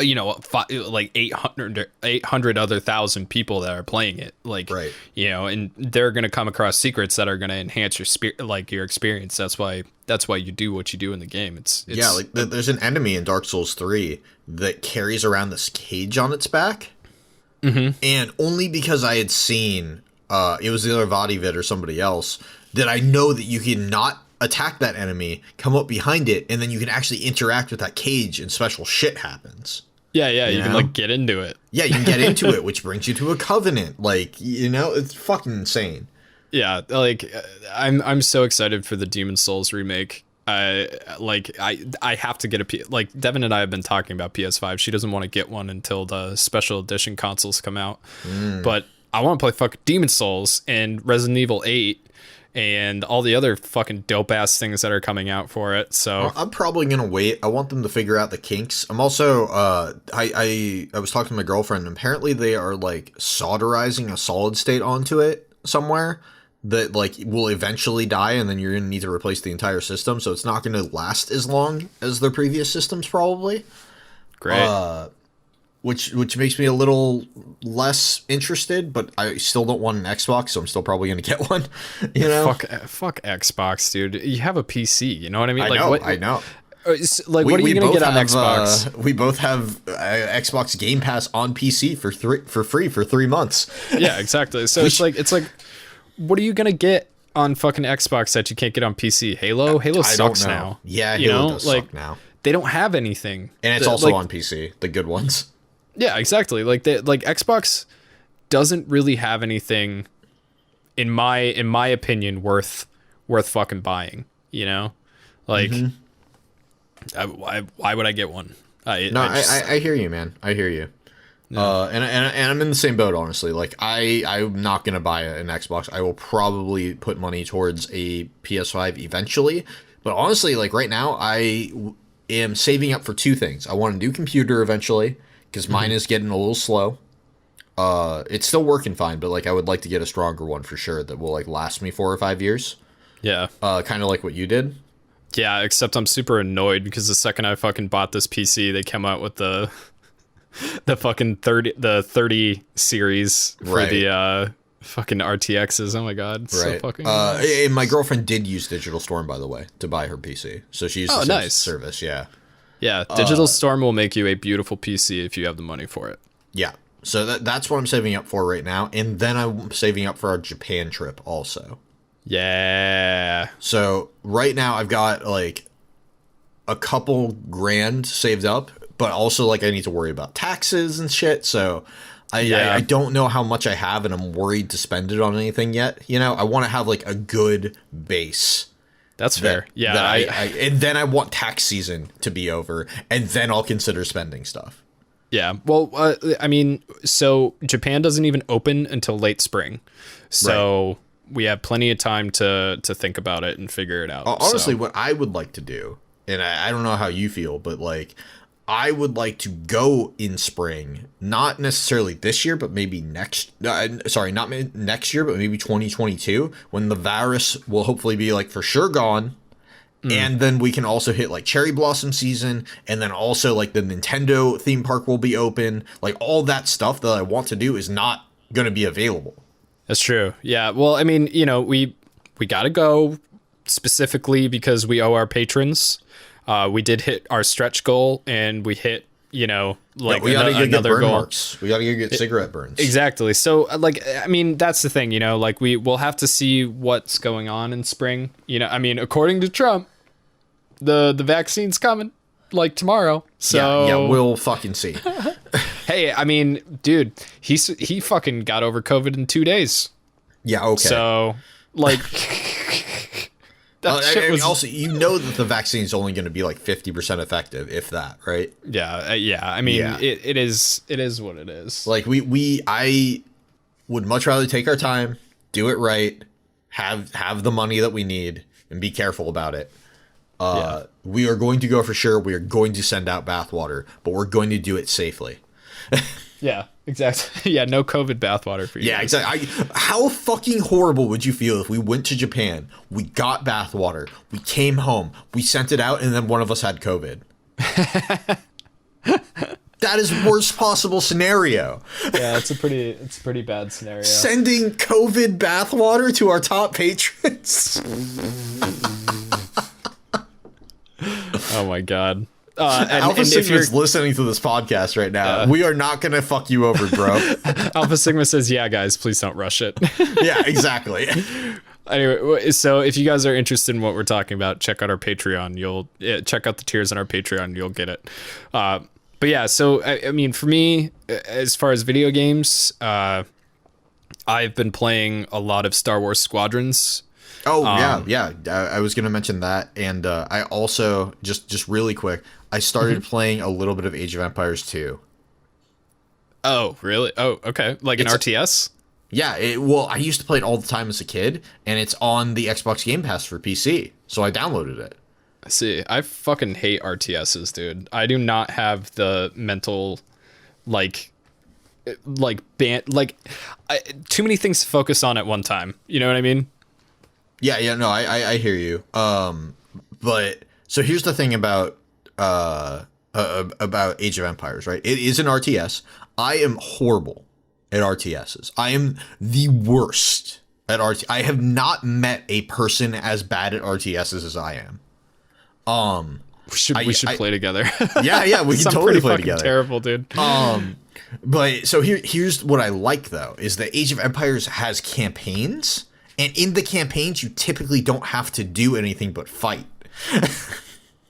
you know, like 800 other thousand people that are playing it, like, you know, and they're going to come across secrets that are going to enhance your experience. That's why you do what you do in the game. It's yeah, like there's an enemy in Dark Souls 3 that carries around this cage on its back, and only because I had seen it was either Vadi Vid or somebody else, that I know that you can not attack that enemy, come up behind it, and then you can actually interact with that cage and special shit happens. Yeah, you can like get into it. Yeah, you can get into it, which brings you to a covenant. Like, you know, it's fucking insane. Yeah, like I'm so excited for the Demon Souls remake. I have to get like Devin and I have been talking about PS5. She doesn't want to get one until the special edition consoles come out. But I want to play fucking Demon Souls and Resident Evil 8. and all the other fucking dope ass things that are coming out for it. So I'm probably gonna wait. I want them to figure out the kinks. I'm also I was talking to my girlfriend, and apparently they are like solderizing a solid state onto it somewhere that like will eventually die, and then you're gonna need to replace the entire system, so it's not gonna last as long as their previous systems probably. great. Which makes me a little less interested, but I still don't want an Xbox, so I'm still probably gonna get one. You know, Fuck Xbox, dude. You have a PC. You know what I mean? I Like know, what? I know. Like what are you gonna get on Xbox? We both have Xbox Game Pass on PC for free for 3 months. Yeah, exactly. So it's like, what are you gonna get on fucking Xbox that you can't get on PC? Halo sucks now. Yeah, you Halo know, does like suck now, they don't have anything, and it's also on PC, the good ones. Yeah, exactly. Like Xbox doesn't really have anything, in my opinion, worth fucking buying. You know, like why would I get one? I hear you, man. I hear you. No. And I'm in the same boat, honestly. Like I'm not gonna buy an Xbox. I will probably put money towards a PS5 eventually. But honestly, like right now, I am saving up for 2 things. I want a new computer eventually, because mine is getting a little slow. It's still working fine, but like I would like to get a stronger one for sure that will like last me 4 or 5 years. Yeah. Kind of like what you did. Yeah, except I'm super annoyed because the second I fucking bought this PC, they came out with the fucking 30 series for right. the fucking RTXs. Oh my god, it's right. so fucking and my girlfriend did use Digital Storm, by the way, to buy her PC. So she used the nice service, yeah. Yeah, Digital Storm will make you a beautiful PC if you have the money for it. Yeah. So that's what I'm saving up for right now, and then I'm saving up for our Japan trip also. Yeah. So right now I've got like a couple grand saved up, but also like I need to worry about taxes and shit. So I don't know how much I have, and I'm worried to spend it on anything yet. You know, I want to have like a good base. That's fair. Yeah. And then I want tax season to be over, and then I'll consider spending stuff. Yeah. Well, I mean, so Japan doesn't even open until late spring. So right. We have plenty of time to think about it and figure it out. Honestly, what I would like to do, and I don't know how you feel, but like I would like to go in spring, not necessarily this year, but maybe next year, but maybe 2022, when the virus will hopefully be like for sure gone. And then we can also hit like cherry blossom season, and then also like the Nintendo theme park will be open. Like all that stuff that I want to do is not going to be available. That's true. Yeah. Well, I mean, you know, we got to go specifically because we owe our patrons. We did hit our stretch goal, and we hit, you know, like we gotta get burn goal. Marks. We gotta get cigarette burns. Exactly. So, like, I mean, that's the thing, you know, like we'll have to see what's going on in spring. You know, I mean, according to Trump, the vaccine's coming like tomorrow. So yeah, we'll fucking see. Hey, I mean, dude, he fucking got over COVID in 2 days. Yeah. Okay. So, like. Also, you know that the vaccine is only going to be like 50% effective, if that, right? Yeah, yeah. I mean, yeah. It is what it is. Like I would much rather take our time, do it right, have the money that we need, and be careful about it. We are going to go for sure. We are going to send out bathwater, but we're going to do it safely. Yeah, exactly. Yeah, no COVID bathwater for you. Yeah, exactly. How fucking horrible would you feel if we went to Japan, we got bathwater, we came home, we sent it out, and then one of us had COVID? That is worst possible scenario. Yeah, it's a pretty bad scenario. Sending COVID bathwater to our top patrons. Oh my god. Alpha Sigma's listening to this podcast right now. We are not going to fuck you over, bro. Alpha Sigma says, yeah, guys, please don't rush it. Yeah, exactly. Anyway, so if you guys are interested in what we're talking about, check out our Patreon. Check out the tiers on our Patreon. You'll get it. But yeah, so, I mean, for me, as far as video games, I've been playing a lot of Star Wars Squadrons. Oh, yeah. I was going to mention that. And I also, just really quick, I started playing a little bit of Age of Empires 2. Oh, really? Oh, okay. Like an RTS? Yeah, well, I used to play it all the time as a kid, and it's on the Xbox Game Pass for PC, so I downloaded it. See, I fucking hate RTSs, dude. I do not have the mental, like too many things to focus on at one time. You know what I mean? Yeah, no, I hear you. But so here's the thing about Age of Empires, right? It is an RTS. I am horrible at RTSs. I am the worst at RTS. I have not met a person as bad at RTSs as I am. We should play together. Yeah, we can totally play together. Terrible, dude. But so here's what I like though, is that Age of Empires has campaigns, and in the campaigns you typically don't have to do anything but fight.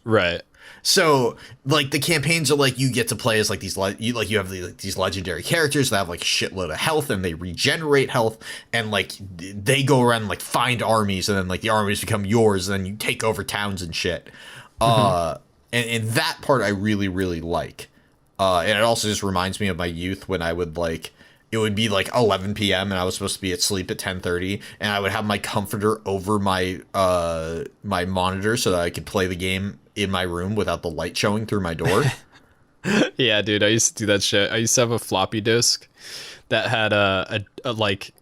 Right. So like the campaigns are like, you get to play as like these you have these legendary characters that have like a shitload of health, and they regenerate health, and like they go around and like find armies, and then like the armies become yours, and then you take over towns and shit. And that part I really, really like. And it also just reminds me of my youth when I would like, it would be like 11 p.m. and I was supposed to be asleep at 10:30, and I would have my comforter over my my monitor so that I could play the game in my room without the light showing through my door. Yeah, dude, I used to do that shit. I used to have a floppy disk that had a like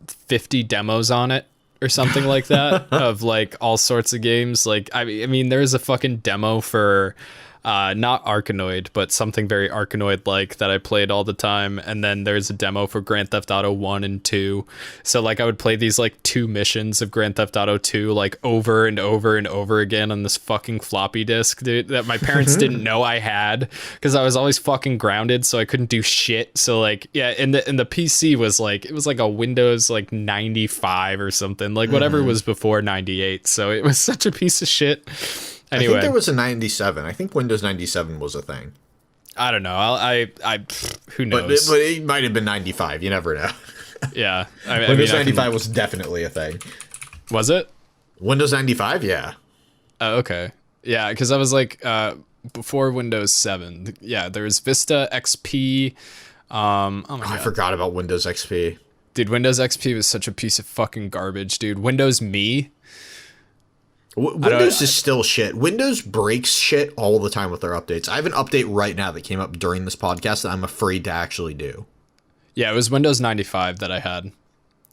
50 demos on it or something like that of like all sorts of games. Like I mean there's a fucking demo for not Arkanoid, but something very Arkanoid like that I played all the time. And then there's a demo for Grand Theft Auto 1 and 2. So like I would play these like 2 missions of Grand Theft Auto 2 like over and over and over again on this fucking floppy disk, dude, that my parents didn't know I had, because I was always fucking grounded, so I couldn't do shit. So like yeah, and the PC was like, it was like a Windows like 95 or something, like whatever was before 98. So it was such a piece of shit. Anyway. I think there was a 97. I think Windows 97 was a thing. I don't know. I who knows? But it might have been 95. You never know. Yeah. Windows 95 was definitely a thing. Was it? Windows 95? Yeah. Oh, okay. Yeah, because I was like, before Windows 7. Yeah, there was Vista XP. Oh my God. I forgot about Windows XP. Dude, Windows XP was such a piece of fucking garbage, dude. Windows Me. Windows is still shit. Windows breaks shit all the time with their updates. I have an update right now that came up during this podcast that I'm afraid to actually do. Yeah, it was Windows 95 that I had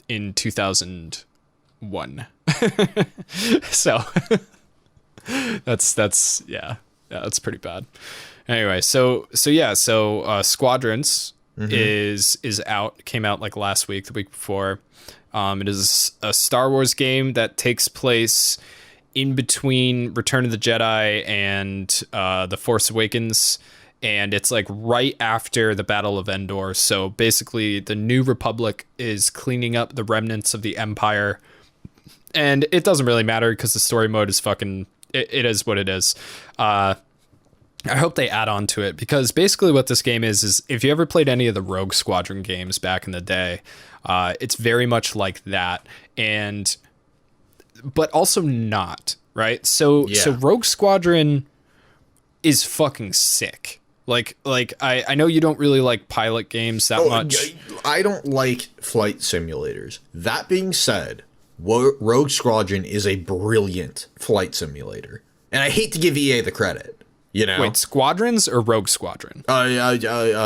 in 2001. So that's pretty bad. Anyway, so Squadrons is out. Came out like last week, the week before. It is a Star Wars game that takes place in between Return of the Jedi and The Force Awakens, and it's like right after the Battle of Endor. So basically the New Republic is cleaning up the remnants of the Empire, and it doesn't really matter because the story mode is fucking it is what it is. I hope they add on to it, because basically what this game is if you ever played any of the Rogue Squadron games back in the day, it's very much like that, but also not, right? So Rogue Squadron is fucking sick. Like I know you don't really like pilot games that much. I don't like flight simulators. That being said, Rogue Squadron is a brilliant flight simulator, and I hate to give EA the credit. You know? Wait, Squadrons or Rogue Squadron?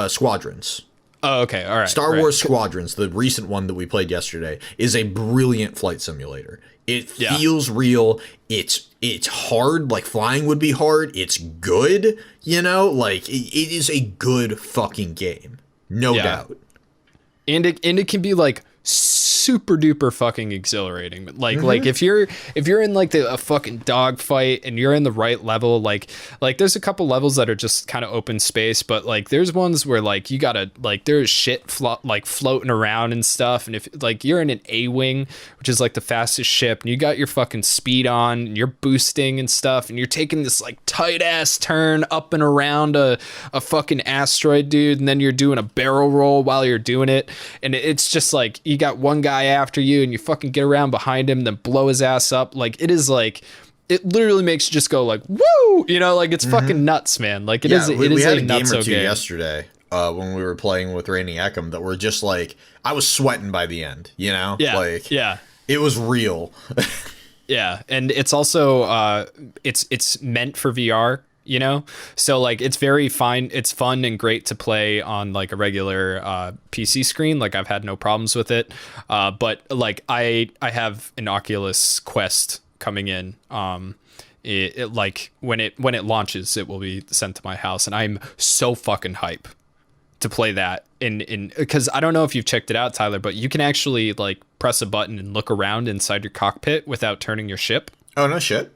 Squadrons. Oh, okay, all right. Star Wars Squadrons, the recent one that we played yesterday, is a brilliant flight simulator. It feels real. It's hard, like flying would be hard. It's good, you know? Like, it is a good fucking game. No doubt. And it can be, like, super duper fucking exhilarating. Like if you're in like a fucking dogfight and you're in the right level, like there's a couple levels that are just kind of open space, but like there's ones where like you gotta, like there's shit floating around and stuff, and if like you're in an A-wing, which is like the fastest ship, and you got your fucking speed on and you're boosting and stuff, and you're taking this like tight ass turn up and around a fucking asteroid, dude, and then you're doing a barrel roll while you're doing it, and it's just like you got one guy after you and you fucking get around behind him, then blow his ass up. Like it is like, it literally makes you just go like, woo, you know, like it's fucking nuts, man. Like it is a nutso game yesterday. when we were playing with Rainy Eckham that were just like, I was sweating by the end, you know? Yeah. Like, yeah. it was real. Yeah. And it's also, it's meant for VR, you know? So like, it's very fine. It's fun and great to play on like a regular PC screen. Like I've had no problems with it. But like I have an Oculus Quest coming in. It like when it launches, it will be sent to my house, and I'm so fucking hype to play that in because I don't know if you've checked it out, Tyler, but you can actually like press a button and look around inside your cockpit without turning your ship. Oh, no shit.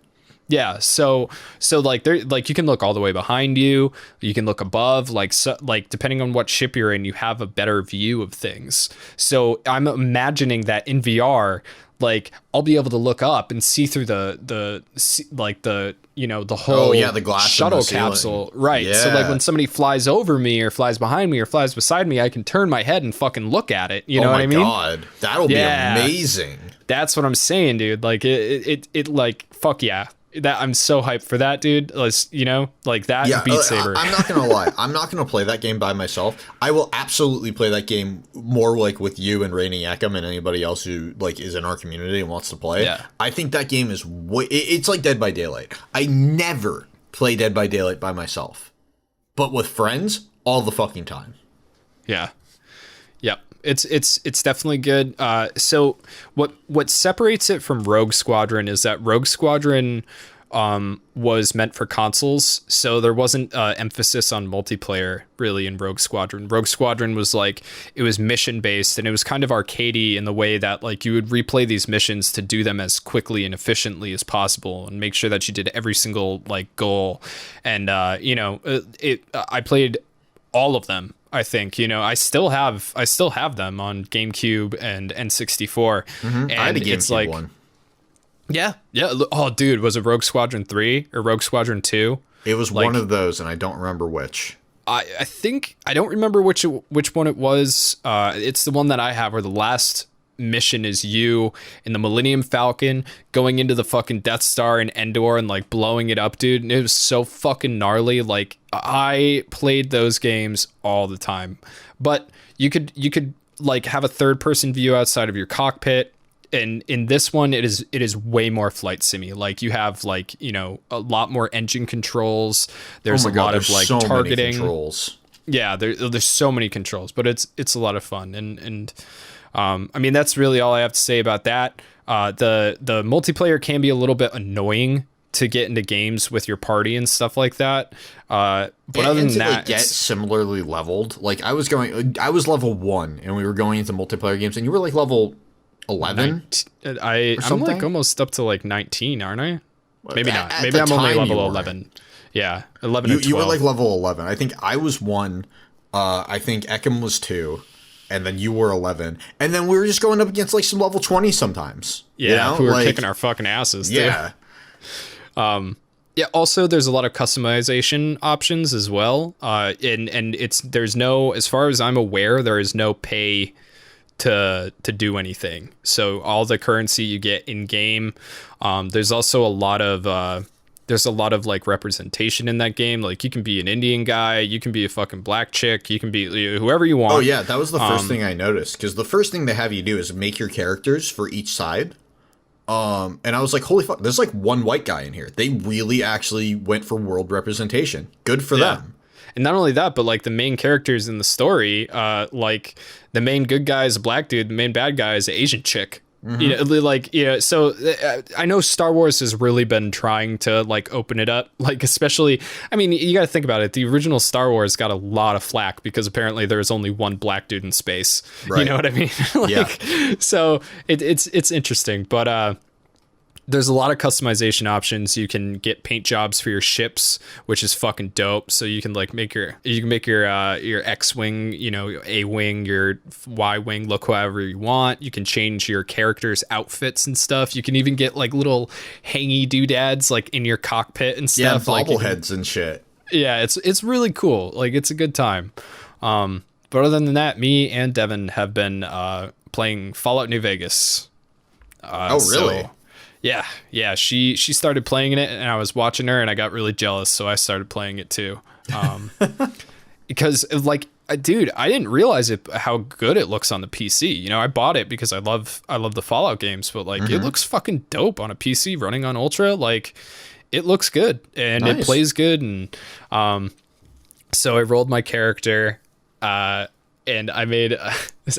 Yeah, so like there, like you can look all the way behind you, you can look above, like so, like depending on what ship you're in, you have a better view of things. So I'm imagining that in VR, like I'll be able to look up and see through the like the, you know, the whole the glass shuttle capsule, right? Yeah. So like when somebody flies over me or flies behind me or flies beside me, I can turn my head and fucking look at it. You know what I mean? Oh my god, that'll be amazing. That's what I'm saying, dude. Like it like fuck yeah. That I'm so hyped for that, dude. You know, like that Beat Saber. I'm not gonna lie. I'm not gonna play that game by myself. I will absolutely play that game more like with you and Rainy Eckham and anybody else who like is in our community and wants to play. Yeah. I think that game is it's like Dead by Daylight. I never play Dead by Daylight by myself, but with friends all the fucking time. Yeah. Yep. It's definitely good. So what separates it from Rogue Squadron is that Rogue Squadron was meant for consoles, so there wasn't emphasis on multiplayer really in Rogue Squadron. Rogue Squadron was like, it was mission based and it was kind of arcadey in the way that like you would replay these missions to do them as quickly and efficiently as possible and make sure that you did every single like goal. And you know, I played all of them. I think, you know, I still have them on GameCube and N64. Mm-hmm. And I had a GameCube it's like one. Yeah. Oh, dude, was it Rogue Squadron 3 or Rogue Squadron 2? It was like, one of those, and I don't remember which. I think I don't remember which one it was. It's the one that I have where the last mission is you in the Millennium Falcon going into the fucking Death Star in Endor and like blowing it up, dude. And it was so fucking gnarly. Like I played those games all the time, but you could like have a third person view outside of your cockpit. And in this one, it is way more flight simmy. Like you have like, you know, a lot more engine controls. There's a lot of like so targeting many controls. Yeah, there's so many controls, but it's a lot of fun. And I mean, that's really all I have to say about that. The multiplayer can be a little bit annoying to get into games with your party and stuff like that. But other than that, like, get similarly leveled. Like I was level 1 and we were going into multiplayer games and you were like level 11. I'm like almost up to like 19, aren't I? Maybe not. Maybe I'm only level 11. Yeah, 11 or 12. You were like level 11. I think I was 1. I think Eckham was 2. And then you were 11. And then we were just going up against like some level 20 sometimes. Yeah, you know? who were like, kicking our fucking asses. Too. Yeah. Yeah. Also, there's a lot of customization options as well. And there's no, as far as I'm aware, there is no pay to do anything. So all the currency you get in game. There's also a lot of like representation in that game. Like you can be an Indian guy, you can be a fucking black chick, you can be whoever you want. Oh yeah, that was the first thing I noticed, because the first thing they have you do is make your characters for each side. And I was like, holy fuck, there's like one white guy in here. They really actually went for world representation. Good for them. And not only that, but like the main characters in the story, like the main good guy is a black dude, the main bad guy is an Asian chick. Mm-hmm. You know, like, you know, so I know Star Wars has really been trying to like open it up, like, especially, I mean, you got to think about it. The original Star Wars got a lot of flack because apparently there was only one black dude in space. Right. You know what I mean? Like, yeah. So it's interesting, but there's a lot of customization options. You can get paint jobs for your ships, which is fucking dope. So you can like make your X-wing, you know, A-wing, your Y-wing look however you want. You can change your characters' outfits and stuff. You can even get like little hangy doodads like in your cockpit and stuff. Yeah, bobbleheads and shit. Yeah, it's really cool. Like it's a good time. But other than that, me and Devin have been playing Fallout New Vegas. Oh, really? So, yeah. She started playing it, and I was watching her, and I got really jealous, so I started playing it too. Because like Dude, I didn't realize how good it looks on the PC. You know, I bought it because I love the Fallout games, but like it looks fucking dope on a PC running on Ultra. Like it looks good and it plays good. And so I rolled my character and I made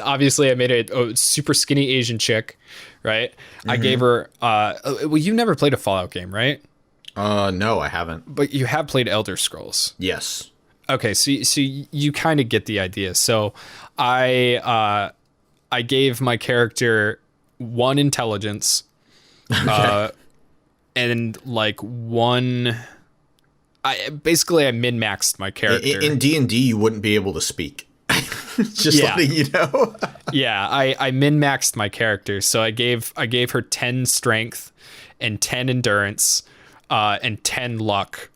obviously I made a super skinny Asian chick, right? I gave her well, you never played a Fallout game, right? No, I haven't. But you have played Elder Scrolls. Yes. Okay, so you kind of get the idea. So I gave my character 1 intelligence, and like 1. I min-maxed my character. In D&D, you wouldn't be able to speak. Just letting you know. Yeah, I min-maxed my character, so I gave her 10 strength and 10 endurance, and 10 luck.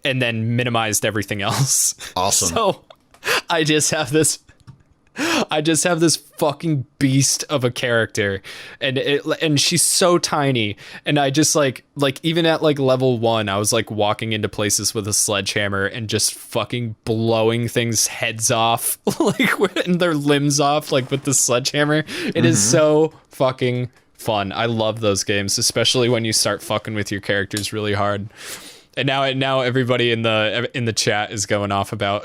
And then minimized everything else. Awesome. So I just have this fucking beast of a character, and she's so tiny. And I just like even at like level 1, I was like walking into places with a sledgehammer and just fucking blowing things heads off, like and their limbs off, like with the sledgehammer. It is so fucking fun. I love those games, especially when you start fucking with your characters really hard. And now everybody in the chat is going off about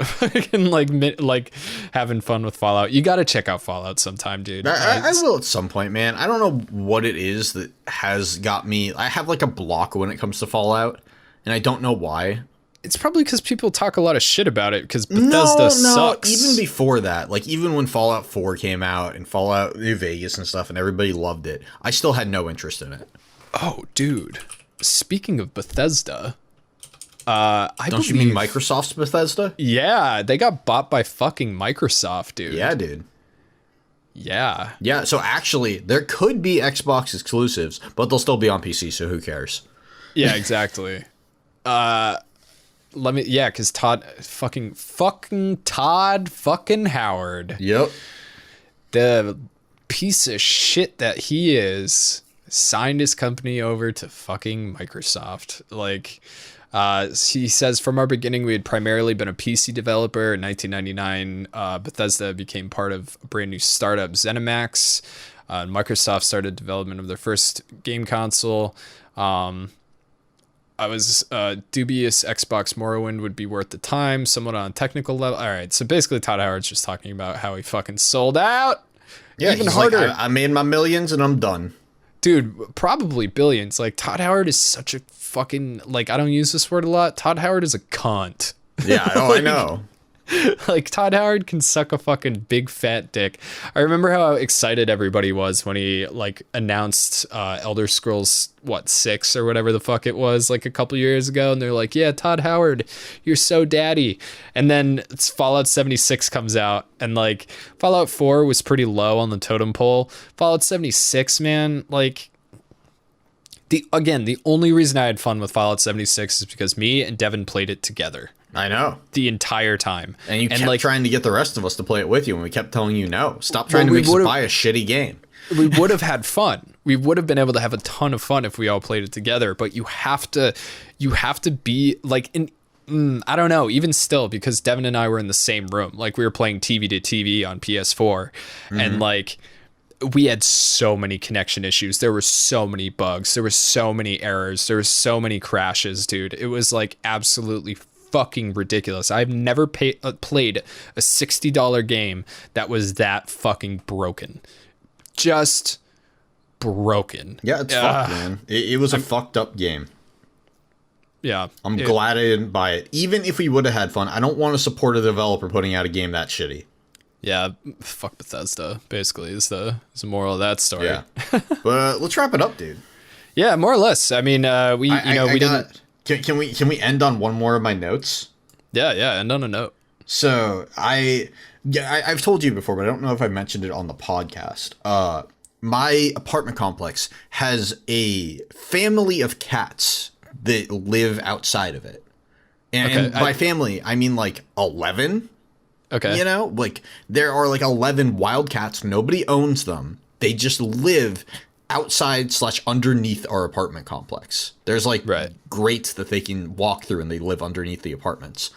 like having fun with Fallout. You got to check out Fallout sometime, dude. I will at some point, man. I don't know what it is that has got me. I have like a block when it comes to Fallout, and I don't know why. It's probably because people talk a lot of shit about it because Bethesda sucks. Even before that, like even when Fallout 4 came out and Fallout New Vegas and stuff, and everybody loved it, I still had no interest in it. Oh, dude. Speaking of Bethesda. Don't you mean Microsoft's Bethesda? Yeah, they got bought by fucking Microsoft, dude. Yeah, dude. Yeah. Yeah, so actually, there could be Xbox exclusives, but they'll still be on PC, so who cares? Yeah, exactly. Because Todd Howard. Yep. The piece of shit that he is signed his company over to fucking Microsoft. Like, he says, from our beginning, we had primarily been a PC developer. In 1999, Bethesda became part of a brand new startup, ZeniMax. Microsoft started development of their first game console. I was dubious Xbox Morrowind would be worth the time, somewhat on a technical level. All right, so basically Todd Howard's just talking about how he fucking sold out. Yeah, even harder. Like, I made my millions and I'm done. Dude, probably billions. Like, Todd Howard is such a fucking, like, I don't use this word a lot. Todd Howard is a cunt. Yeah, I know. Like, Todd Howard can suck a fucking big fat dick. I remember how excited everybody was when he, like, announced Elder Scrolls, 6 or whatever the fuck it was, like, a couple years ago. And they're like, yeah, Todd Howard, you're so daddy. And then Fallout 76 comes out. And, like, Fallout 4 was pretty low on the totem pole. Fallout 76, man, like... The only reason I had fun with Fallout 76 is because me and Devin played it together. I know. The entire time. And you kept trying to get the rest of us to play it with you, and we kept telling you no. Stop trying to make us buy a shitty game. We would have had fun. We would have been able to have a ton of fun if we all played it together, but you have to be like I don't know, even still, because Devin and I were in the same room. Like, we were playing TV to TV on PS4, and like we had so many connection issues. There were so many bugs. There were so many errors. There were so many crashes, dude. It was like absolutely fucking ridiculous. I've never played a $60 game that was that fucking broken. Just broken. Yeah, it's fucked, man. It was a fucked up game. Yeah. I'm glad I didn't buy it. Even if we would have had fun, I don't want to support a developer putting out a game that shitty. Yeah, fuck Bethesda, basically, is the moral of that story. Yeah. But let's wrap it up, dude. Yeah, more or less. I mean, we didn't... Can we end on one more of my notes? Yeah, end on a note. So, I've told you before, but I don't know if I mentioned it on the podcast. My apartment complex has a family of cats that live outside of it. And by family, I mean like 11. Okay. You know, like there are like 11 wild cats. Nobody owns them. They just live outside / underneath our apartment complex. There's like grates that they can walk through, and they live underneath the apartments.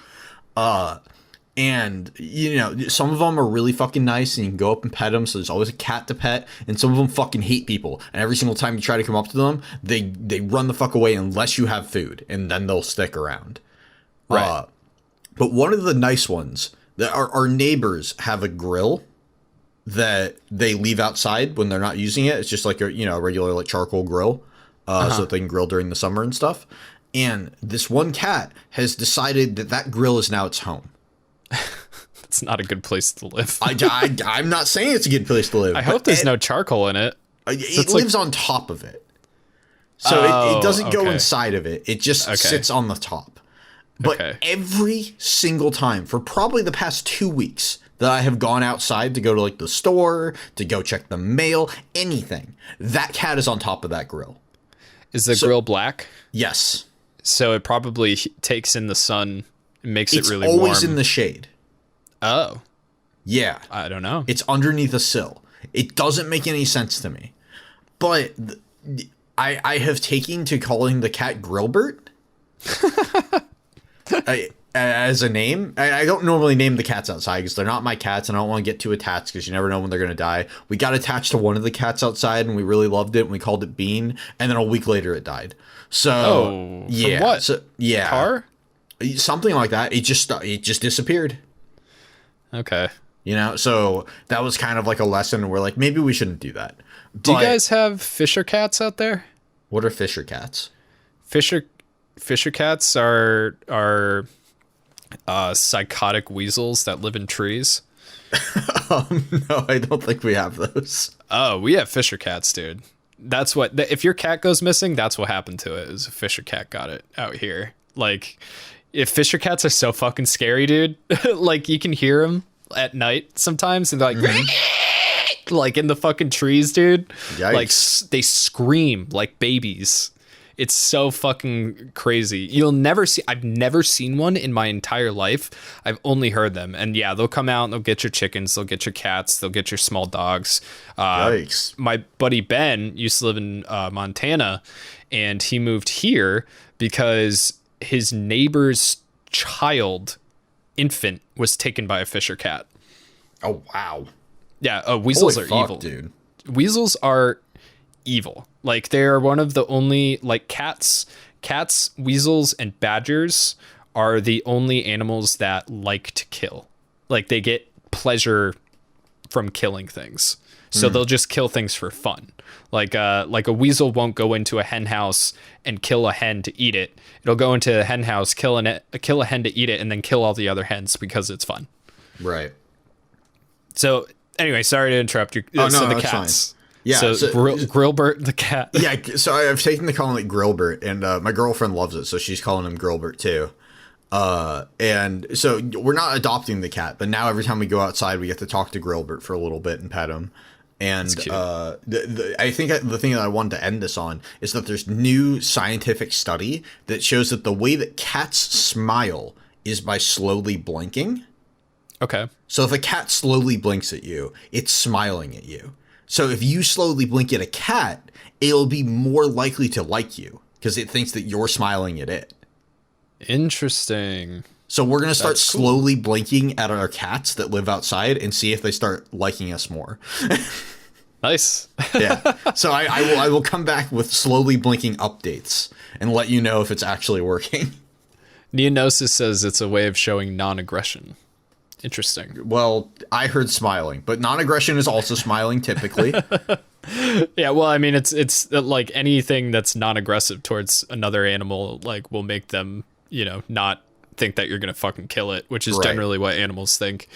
And, you know, some of them are really fucking nice and you can go up and pet them. So there's always a cat to pet. And some of them fucking hate people. And every single time you try to come up to them, they run the fuck away unless you have food. And then they'll stick around. Right. But one of the nice ones, that our neighbors have a grill that they leave outside when they're not using it. It's just like a, you know, a regular like charcoal grill. So that they can grill during the summer and stuff. And this one cat has decided that grill is now its home. It's not a good place to live. I'm not saying it's a good place to live. I hope there's no charcoal in it. It lives on top of it. So it doesn't go inside of it. It just sits on the top. But every single time for probably the past 2 weeks that I have gone outside to go to like the store, to go check the mail, anything, that cat is on top of that grill. Is the grill black? Yes. So it probably takes in the sun and makes it really warm. It's always in the shade. Oh. Yeah. I don't know. It's underneath a sill. It doesn't make any sense to me. But I have taken to calling the cat Grillbert. As a name. I don't normally name the cats outside because they're not my cats and I don't want to get too attached because you never know when they're going to die. We got attached to one of the cats outside and we really loved it and we called it Bean, and then a week later it died. So yeah. From what? So, yeah. Car? Something like that. It just disappeared. Okay. You know, so that was kind of like a lesson. We're like, maybe we shouldn't do that. Do you guys have Fisher cats out there? What are Fisher cats? Fisher cats are psychotic weasels that live in trees. No, I don't think we have those. Oh, we have Fisher cats, dude. That's what, if your cat goes missing, that's what happened to it. Is a Fisher cat got it out here. Like, if Fisher cats are so fucking scary, dude, like you can hear them at night sometimes and they're like, like in the fucking trees, dude. Yikes. Like they scream like babies. It's so fucking crazy. I've never seen one in my entire life. I've only heard them. And yeah, they'll come out and they'll get your chickens, they'll get your cats, they'll get your small dogs. Yikes. My buddy Ben used to live in Montana, and he moved here because his neighbor's infant was taken by a Fisher cat. Oh, wow. Yeah, weasels are evil. Dude. Weasels are evil. Like, they're one of the only, like, cats, weasels, and badgers are the only animals that like to kill. Like, they get pleasure from killing things. So they'll just kill things for fun. Like a weasel won't go into a hen house and kill a hen to eat it. It'll go into a hen house, kill a hen to eat it, and then kill all the other hens because it's fun. Right. So anyway, sorry to interrupt you. Oh, no, so the that's cats. Fine. Yeah. So Grillbert the cat. Yeah. So I've taken to calling it Grillbert, and my girlfriend loves it, so she's calling him Grillbert too. And so we're not adopting the cat, but now every time we go outside, we get to talk to Grillbert for a little bit and pet him. And I think the thing that I wanted to end this on is that there's new scientific study that shows that the way that cats smile is by slowly blinking. Okay. So if a cat slowly blinks at you, it's smiling at you. So if you slowly blink at a cat, it'll be more likely to like you because it thinks that you're smiling at it. Interesting. So we're going to start slowly blinking at our cats that live outside and see if they start liking us more. Nice. Yeah. So I will come back with slowly blinking updates and let you know if it's actually working. Neonosis says it's a way of showing non-aggression. Interesting. Well, I heard smiling, but non-aggression is also smiling typically. Yeah, well, I mean, it's like anything that's non-aggressive towards another animal, like, will make them, you know, not think that you're gonna fucking kill it, which is generally what animals think.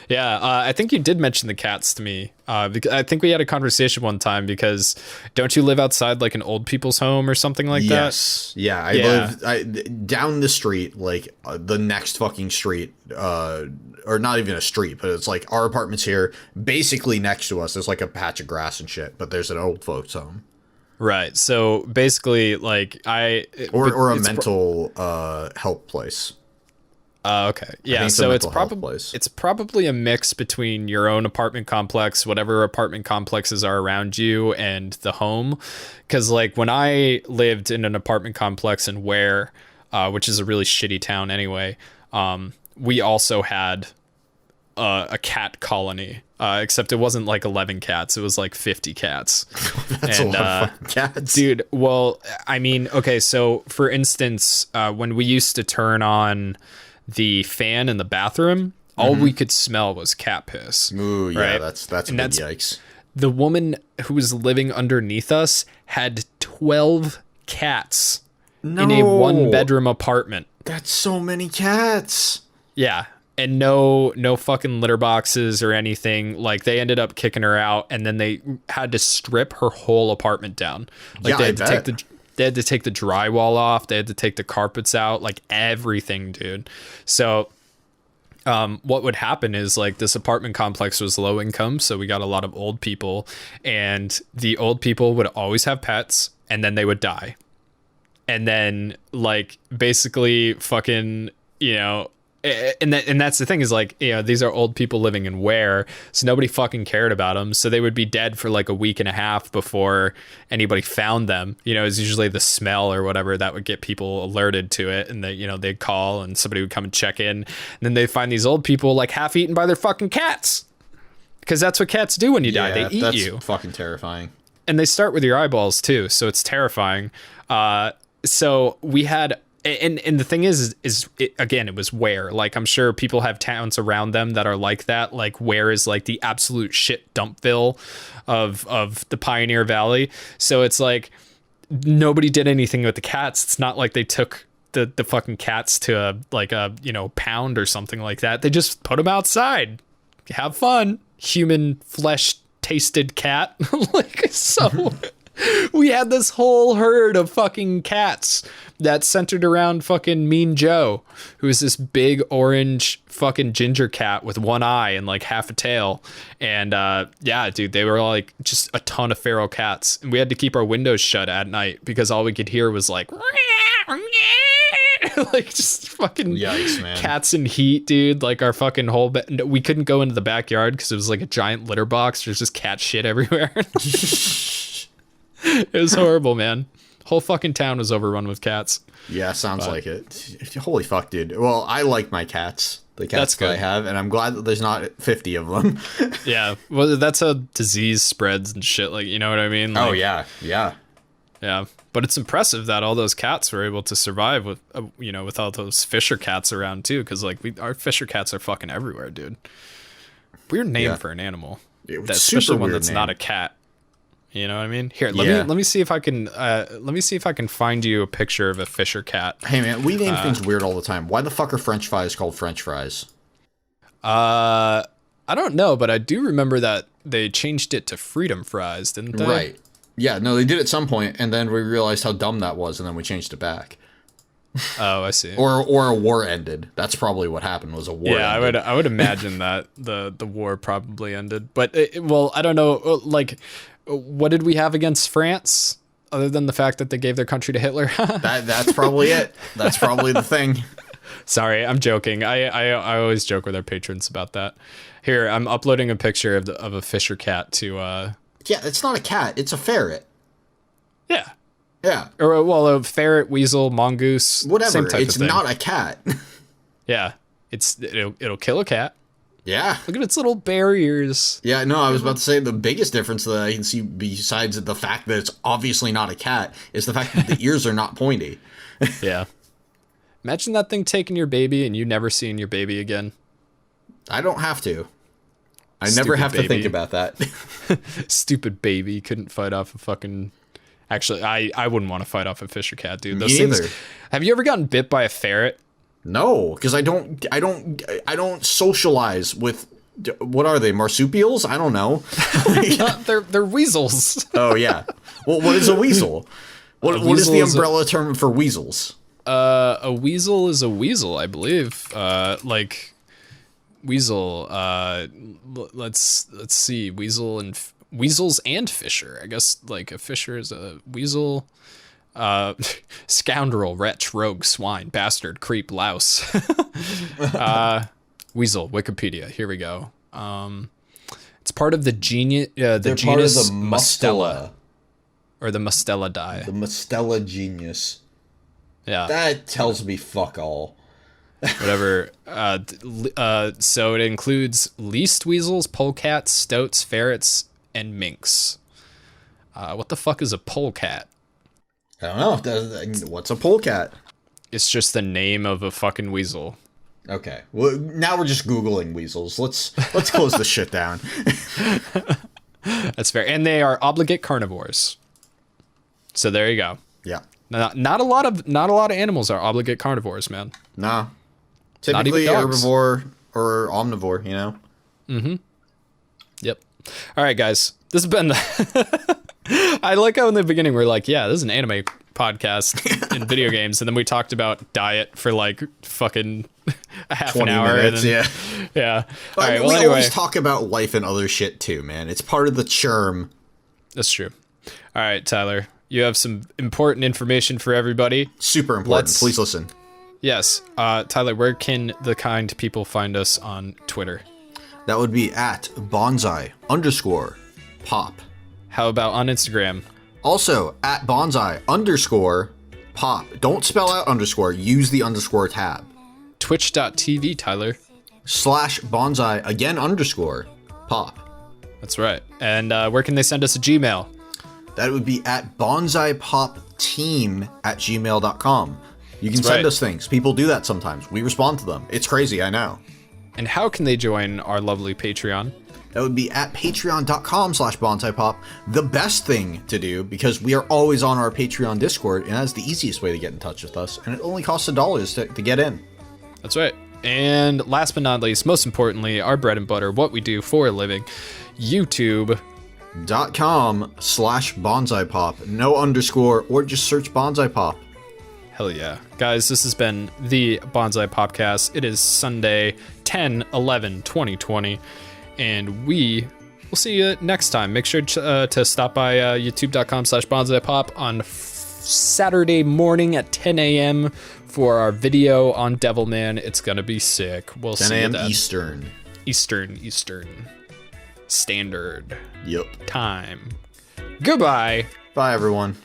Yeah, I think you did mention the cats to me. Because I think we had a conversation one time because don't you live outside like an old people's home or something like that? Yes. Yeah, I live down the street, like the next fucking street, or not even a street, but it's like our apartment's here. Basically next to us, there's like a patch of grass and shit, but there's an old folks home. Right. So basically, like or a mental help place. Okay. Yeah. So it's probably a mix between your own apartment complex, whatever apartment complexes are around you, and the home. Because like when I lived in an apartment complex in Ware, which is a really shitty town anyway, we also had a cat colony, except it wasn't like 11 cats. It was like 50 cats. That's a lot of fucking cats. Dude, well, I mean, okay, so for instance, when we used to turn on the fan in the bathroom, all we could smell was cat piss. Ooh, yeah, right? that's a big yikes. The woman who was living underneath us had 12 cats in a 1-bedroom apartment. That's so many cats. Yeah. And no fucking litter boxes or anything. Like, they ended up kicking her out, and then they had to strip her whole apartment down. Like, they had to take the drywall off. They had to take the carpets out, like everything, dude. So what would happen is, like, this apartment complex was low income, so we got a lot of old people, and the old people would always have pets, and then they would die. And then, like, basically fucking, you know, and that's the thing is, like, you know, these are old people living in Ware, so nobody fucking cared about them. So they would be dead for like a week and a half before anybody found them. You know, it's usually the smell or whatever that would get people alerted to it, and they, you know, they'd call and somebody would come and check in, and then they'd find these old people like half eaten by their fucking cats, because that's what cats do when you die. They eat you. That's fucking terrifying. And they start with your eyeballs too, so it's terrifying. So we had. And the thing is it, again, it was Ware. Like, I'm sure people have towns around them that are like that. Like, Ware is like the absolute shit dumpville of the Pioneer Valley. So it's like nobody did anything with the cats. It's not like they took the fucking cats to a you know, pound or something like that. They just put them outside. Have fun. Human flesh tasted cat. Like, so we had this whole herd of fucking cats that centered around fucking Mean Joe, who is this big orange fucking ginger cat with one eye and like half a tail. And yeah, dude, they were like just a ton of feral cats. And we had to keep our windows shut at night because all we could hear was like like just fucking yikes, man. Cats in heat, dude. Like, our fucking whole we couldn't go into the backyard because it was like a giant litter box. There's just cat shit everywhere. It was horrible, man. Whole fucking town was overrun with cats. Yeah, sounds like it. Holy fuck, dude. Well, I like my cats. The cats that I have, and I'm glad that there's not 50 of them. Yeah. Well, that's how disease spreads and shit. Like, you know what I mean? Like, oh, yeah. Yeah. Yeah. But it's impressive that all those cats were able to survive with, you know, with all those Fisher cats around, too. Because, like, our Fisher cats are fucking everywhere, dude. Weird name for an animal. Especially one that's not a cat. You know what I mean? Here, let me see if I can find you a picture of a Fisher cat. Hey man, we name things weird all the time. Why the fuck are French fries called French fries? I don't know, but I do remember that they changed it to Freedom Fries, didn't they? Right. Yeah, no, they did at some point, and then we realized how dumb that was, and then we changed it back. Oh, I see. Or a war ended. That's probably what happened. Was a war. Yeah, ended. I would imagine that the war probably ended. But well, I don't know. Like, what did we have against France other than the fact that they gave their country to Hitler? That's probably it. That's probably the thing. Sorry, I'm joking. I always joke with our patrons about that. Here, I'm uploading a picture of a Fisher cat to. Yeah, it's not a cat. It's a ferret. Yeah. Yeah. Or, well, a ferret, weasel, mongoose, whatever. Same type it's of thing. not a cat. Yeah, it'll kill a cat. Yeah. Look at its little barriers. Yeah, no, I was about to say the biggest difference that I can see besides the fact that it's obviously not a cat is the fact that the ears are not pointy. Yeah. Imagine that thing taking your baby and you never seeing your baby again. I don't have to. I never have to think about that. Stupid baby. Couldn't fight off a fucking... Actually, I wouldn't want to fight off a Fisher cat, dude. Those things... Have you ever gotten bit by a ferret? No, because I don't socialize with... What are they, marsupials? I don't know. They're weasels. Oh, yeah. Well, what is a weasel? What is the umbrella term for weasels? A weasel is a weasel, I believe. Like... Weasel, let's see, weasels and Fisher. I guess like a Fisher is a weasel. Scoundrel, wretch, rogue, swine, bastard, creep, louse. Weasel, Wikipedia. Here we go. It's part of the genus Mustela, or the Mustelidae. The Mustela genus. Yeah, that tells me fuck all. whatever. So it includes least weasels, polecats, stoats, ferrets, and minks. What the fuck is a polecat? I don't know. What's a polecat? It's just the name of a fucking weasel. Okay. Well, now we're just Googling weasels. Let's close this shit down. That's fair. And they are obligate carnivores. So there you go. Yeah. Not a lot of animals are obligate carnivores, man. Nah. Typically herbivore or omnivore, you know? Mm-hmm. Yep. All right, guys. This has been I like how in the beginning we're like, yeah, this is an anime podcast in video games, and then we talked about diet for like fucking a half an hour. Minutes, and then, yeah. All right. Well, we anyway, always talk about life and other shit too, man. It's part of the charm. That's true. All right, Tyler, you have some important information for everybody. Super important. Please listen. Yes. Tyler, where can the kind people find us on Twitter? That would be at bonsai_pop. How about on Instagram? Also, at bonsai_pop. Don't spell out underscore. Use the underscore tab. Twitch.tv, Tyler. /bonsai, again, _pop. That's right. And where can they send us a Gmail? That would be at bonsaipopteam@gmail.com. You can send us things. People do that sometimes. We respond to them. It's crazy, I know. And how can they join our lovely Patreon? That would be at patreon.com/bonsaipop. The best thing to do, because we are always on our Patreon Discord, and that's the easiest way to get in touch with us, and it only costs $1 to get in. That's right. And last but not least, most importantly, our bread and butter, what we do for a living, youtube.com/bonsaipop. No underscore, or just search Bonsai Pop. Hell yeah. Guys, this has been the Bonsai Popcast. It is Sunday, 10/11/2020. And we will see you next time. Make sure to stop by youtube.com/bonsaipop on Saturday morning at 10 a.m. for our video on Devilman. It's going to be sick. We'll 10 see a.m. you then. Eastern. Standard. Yep. Time. Goodbye. Bye, everyone.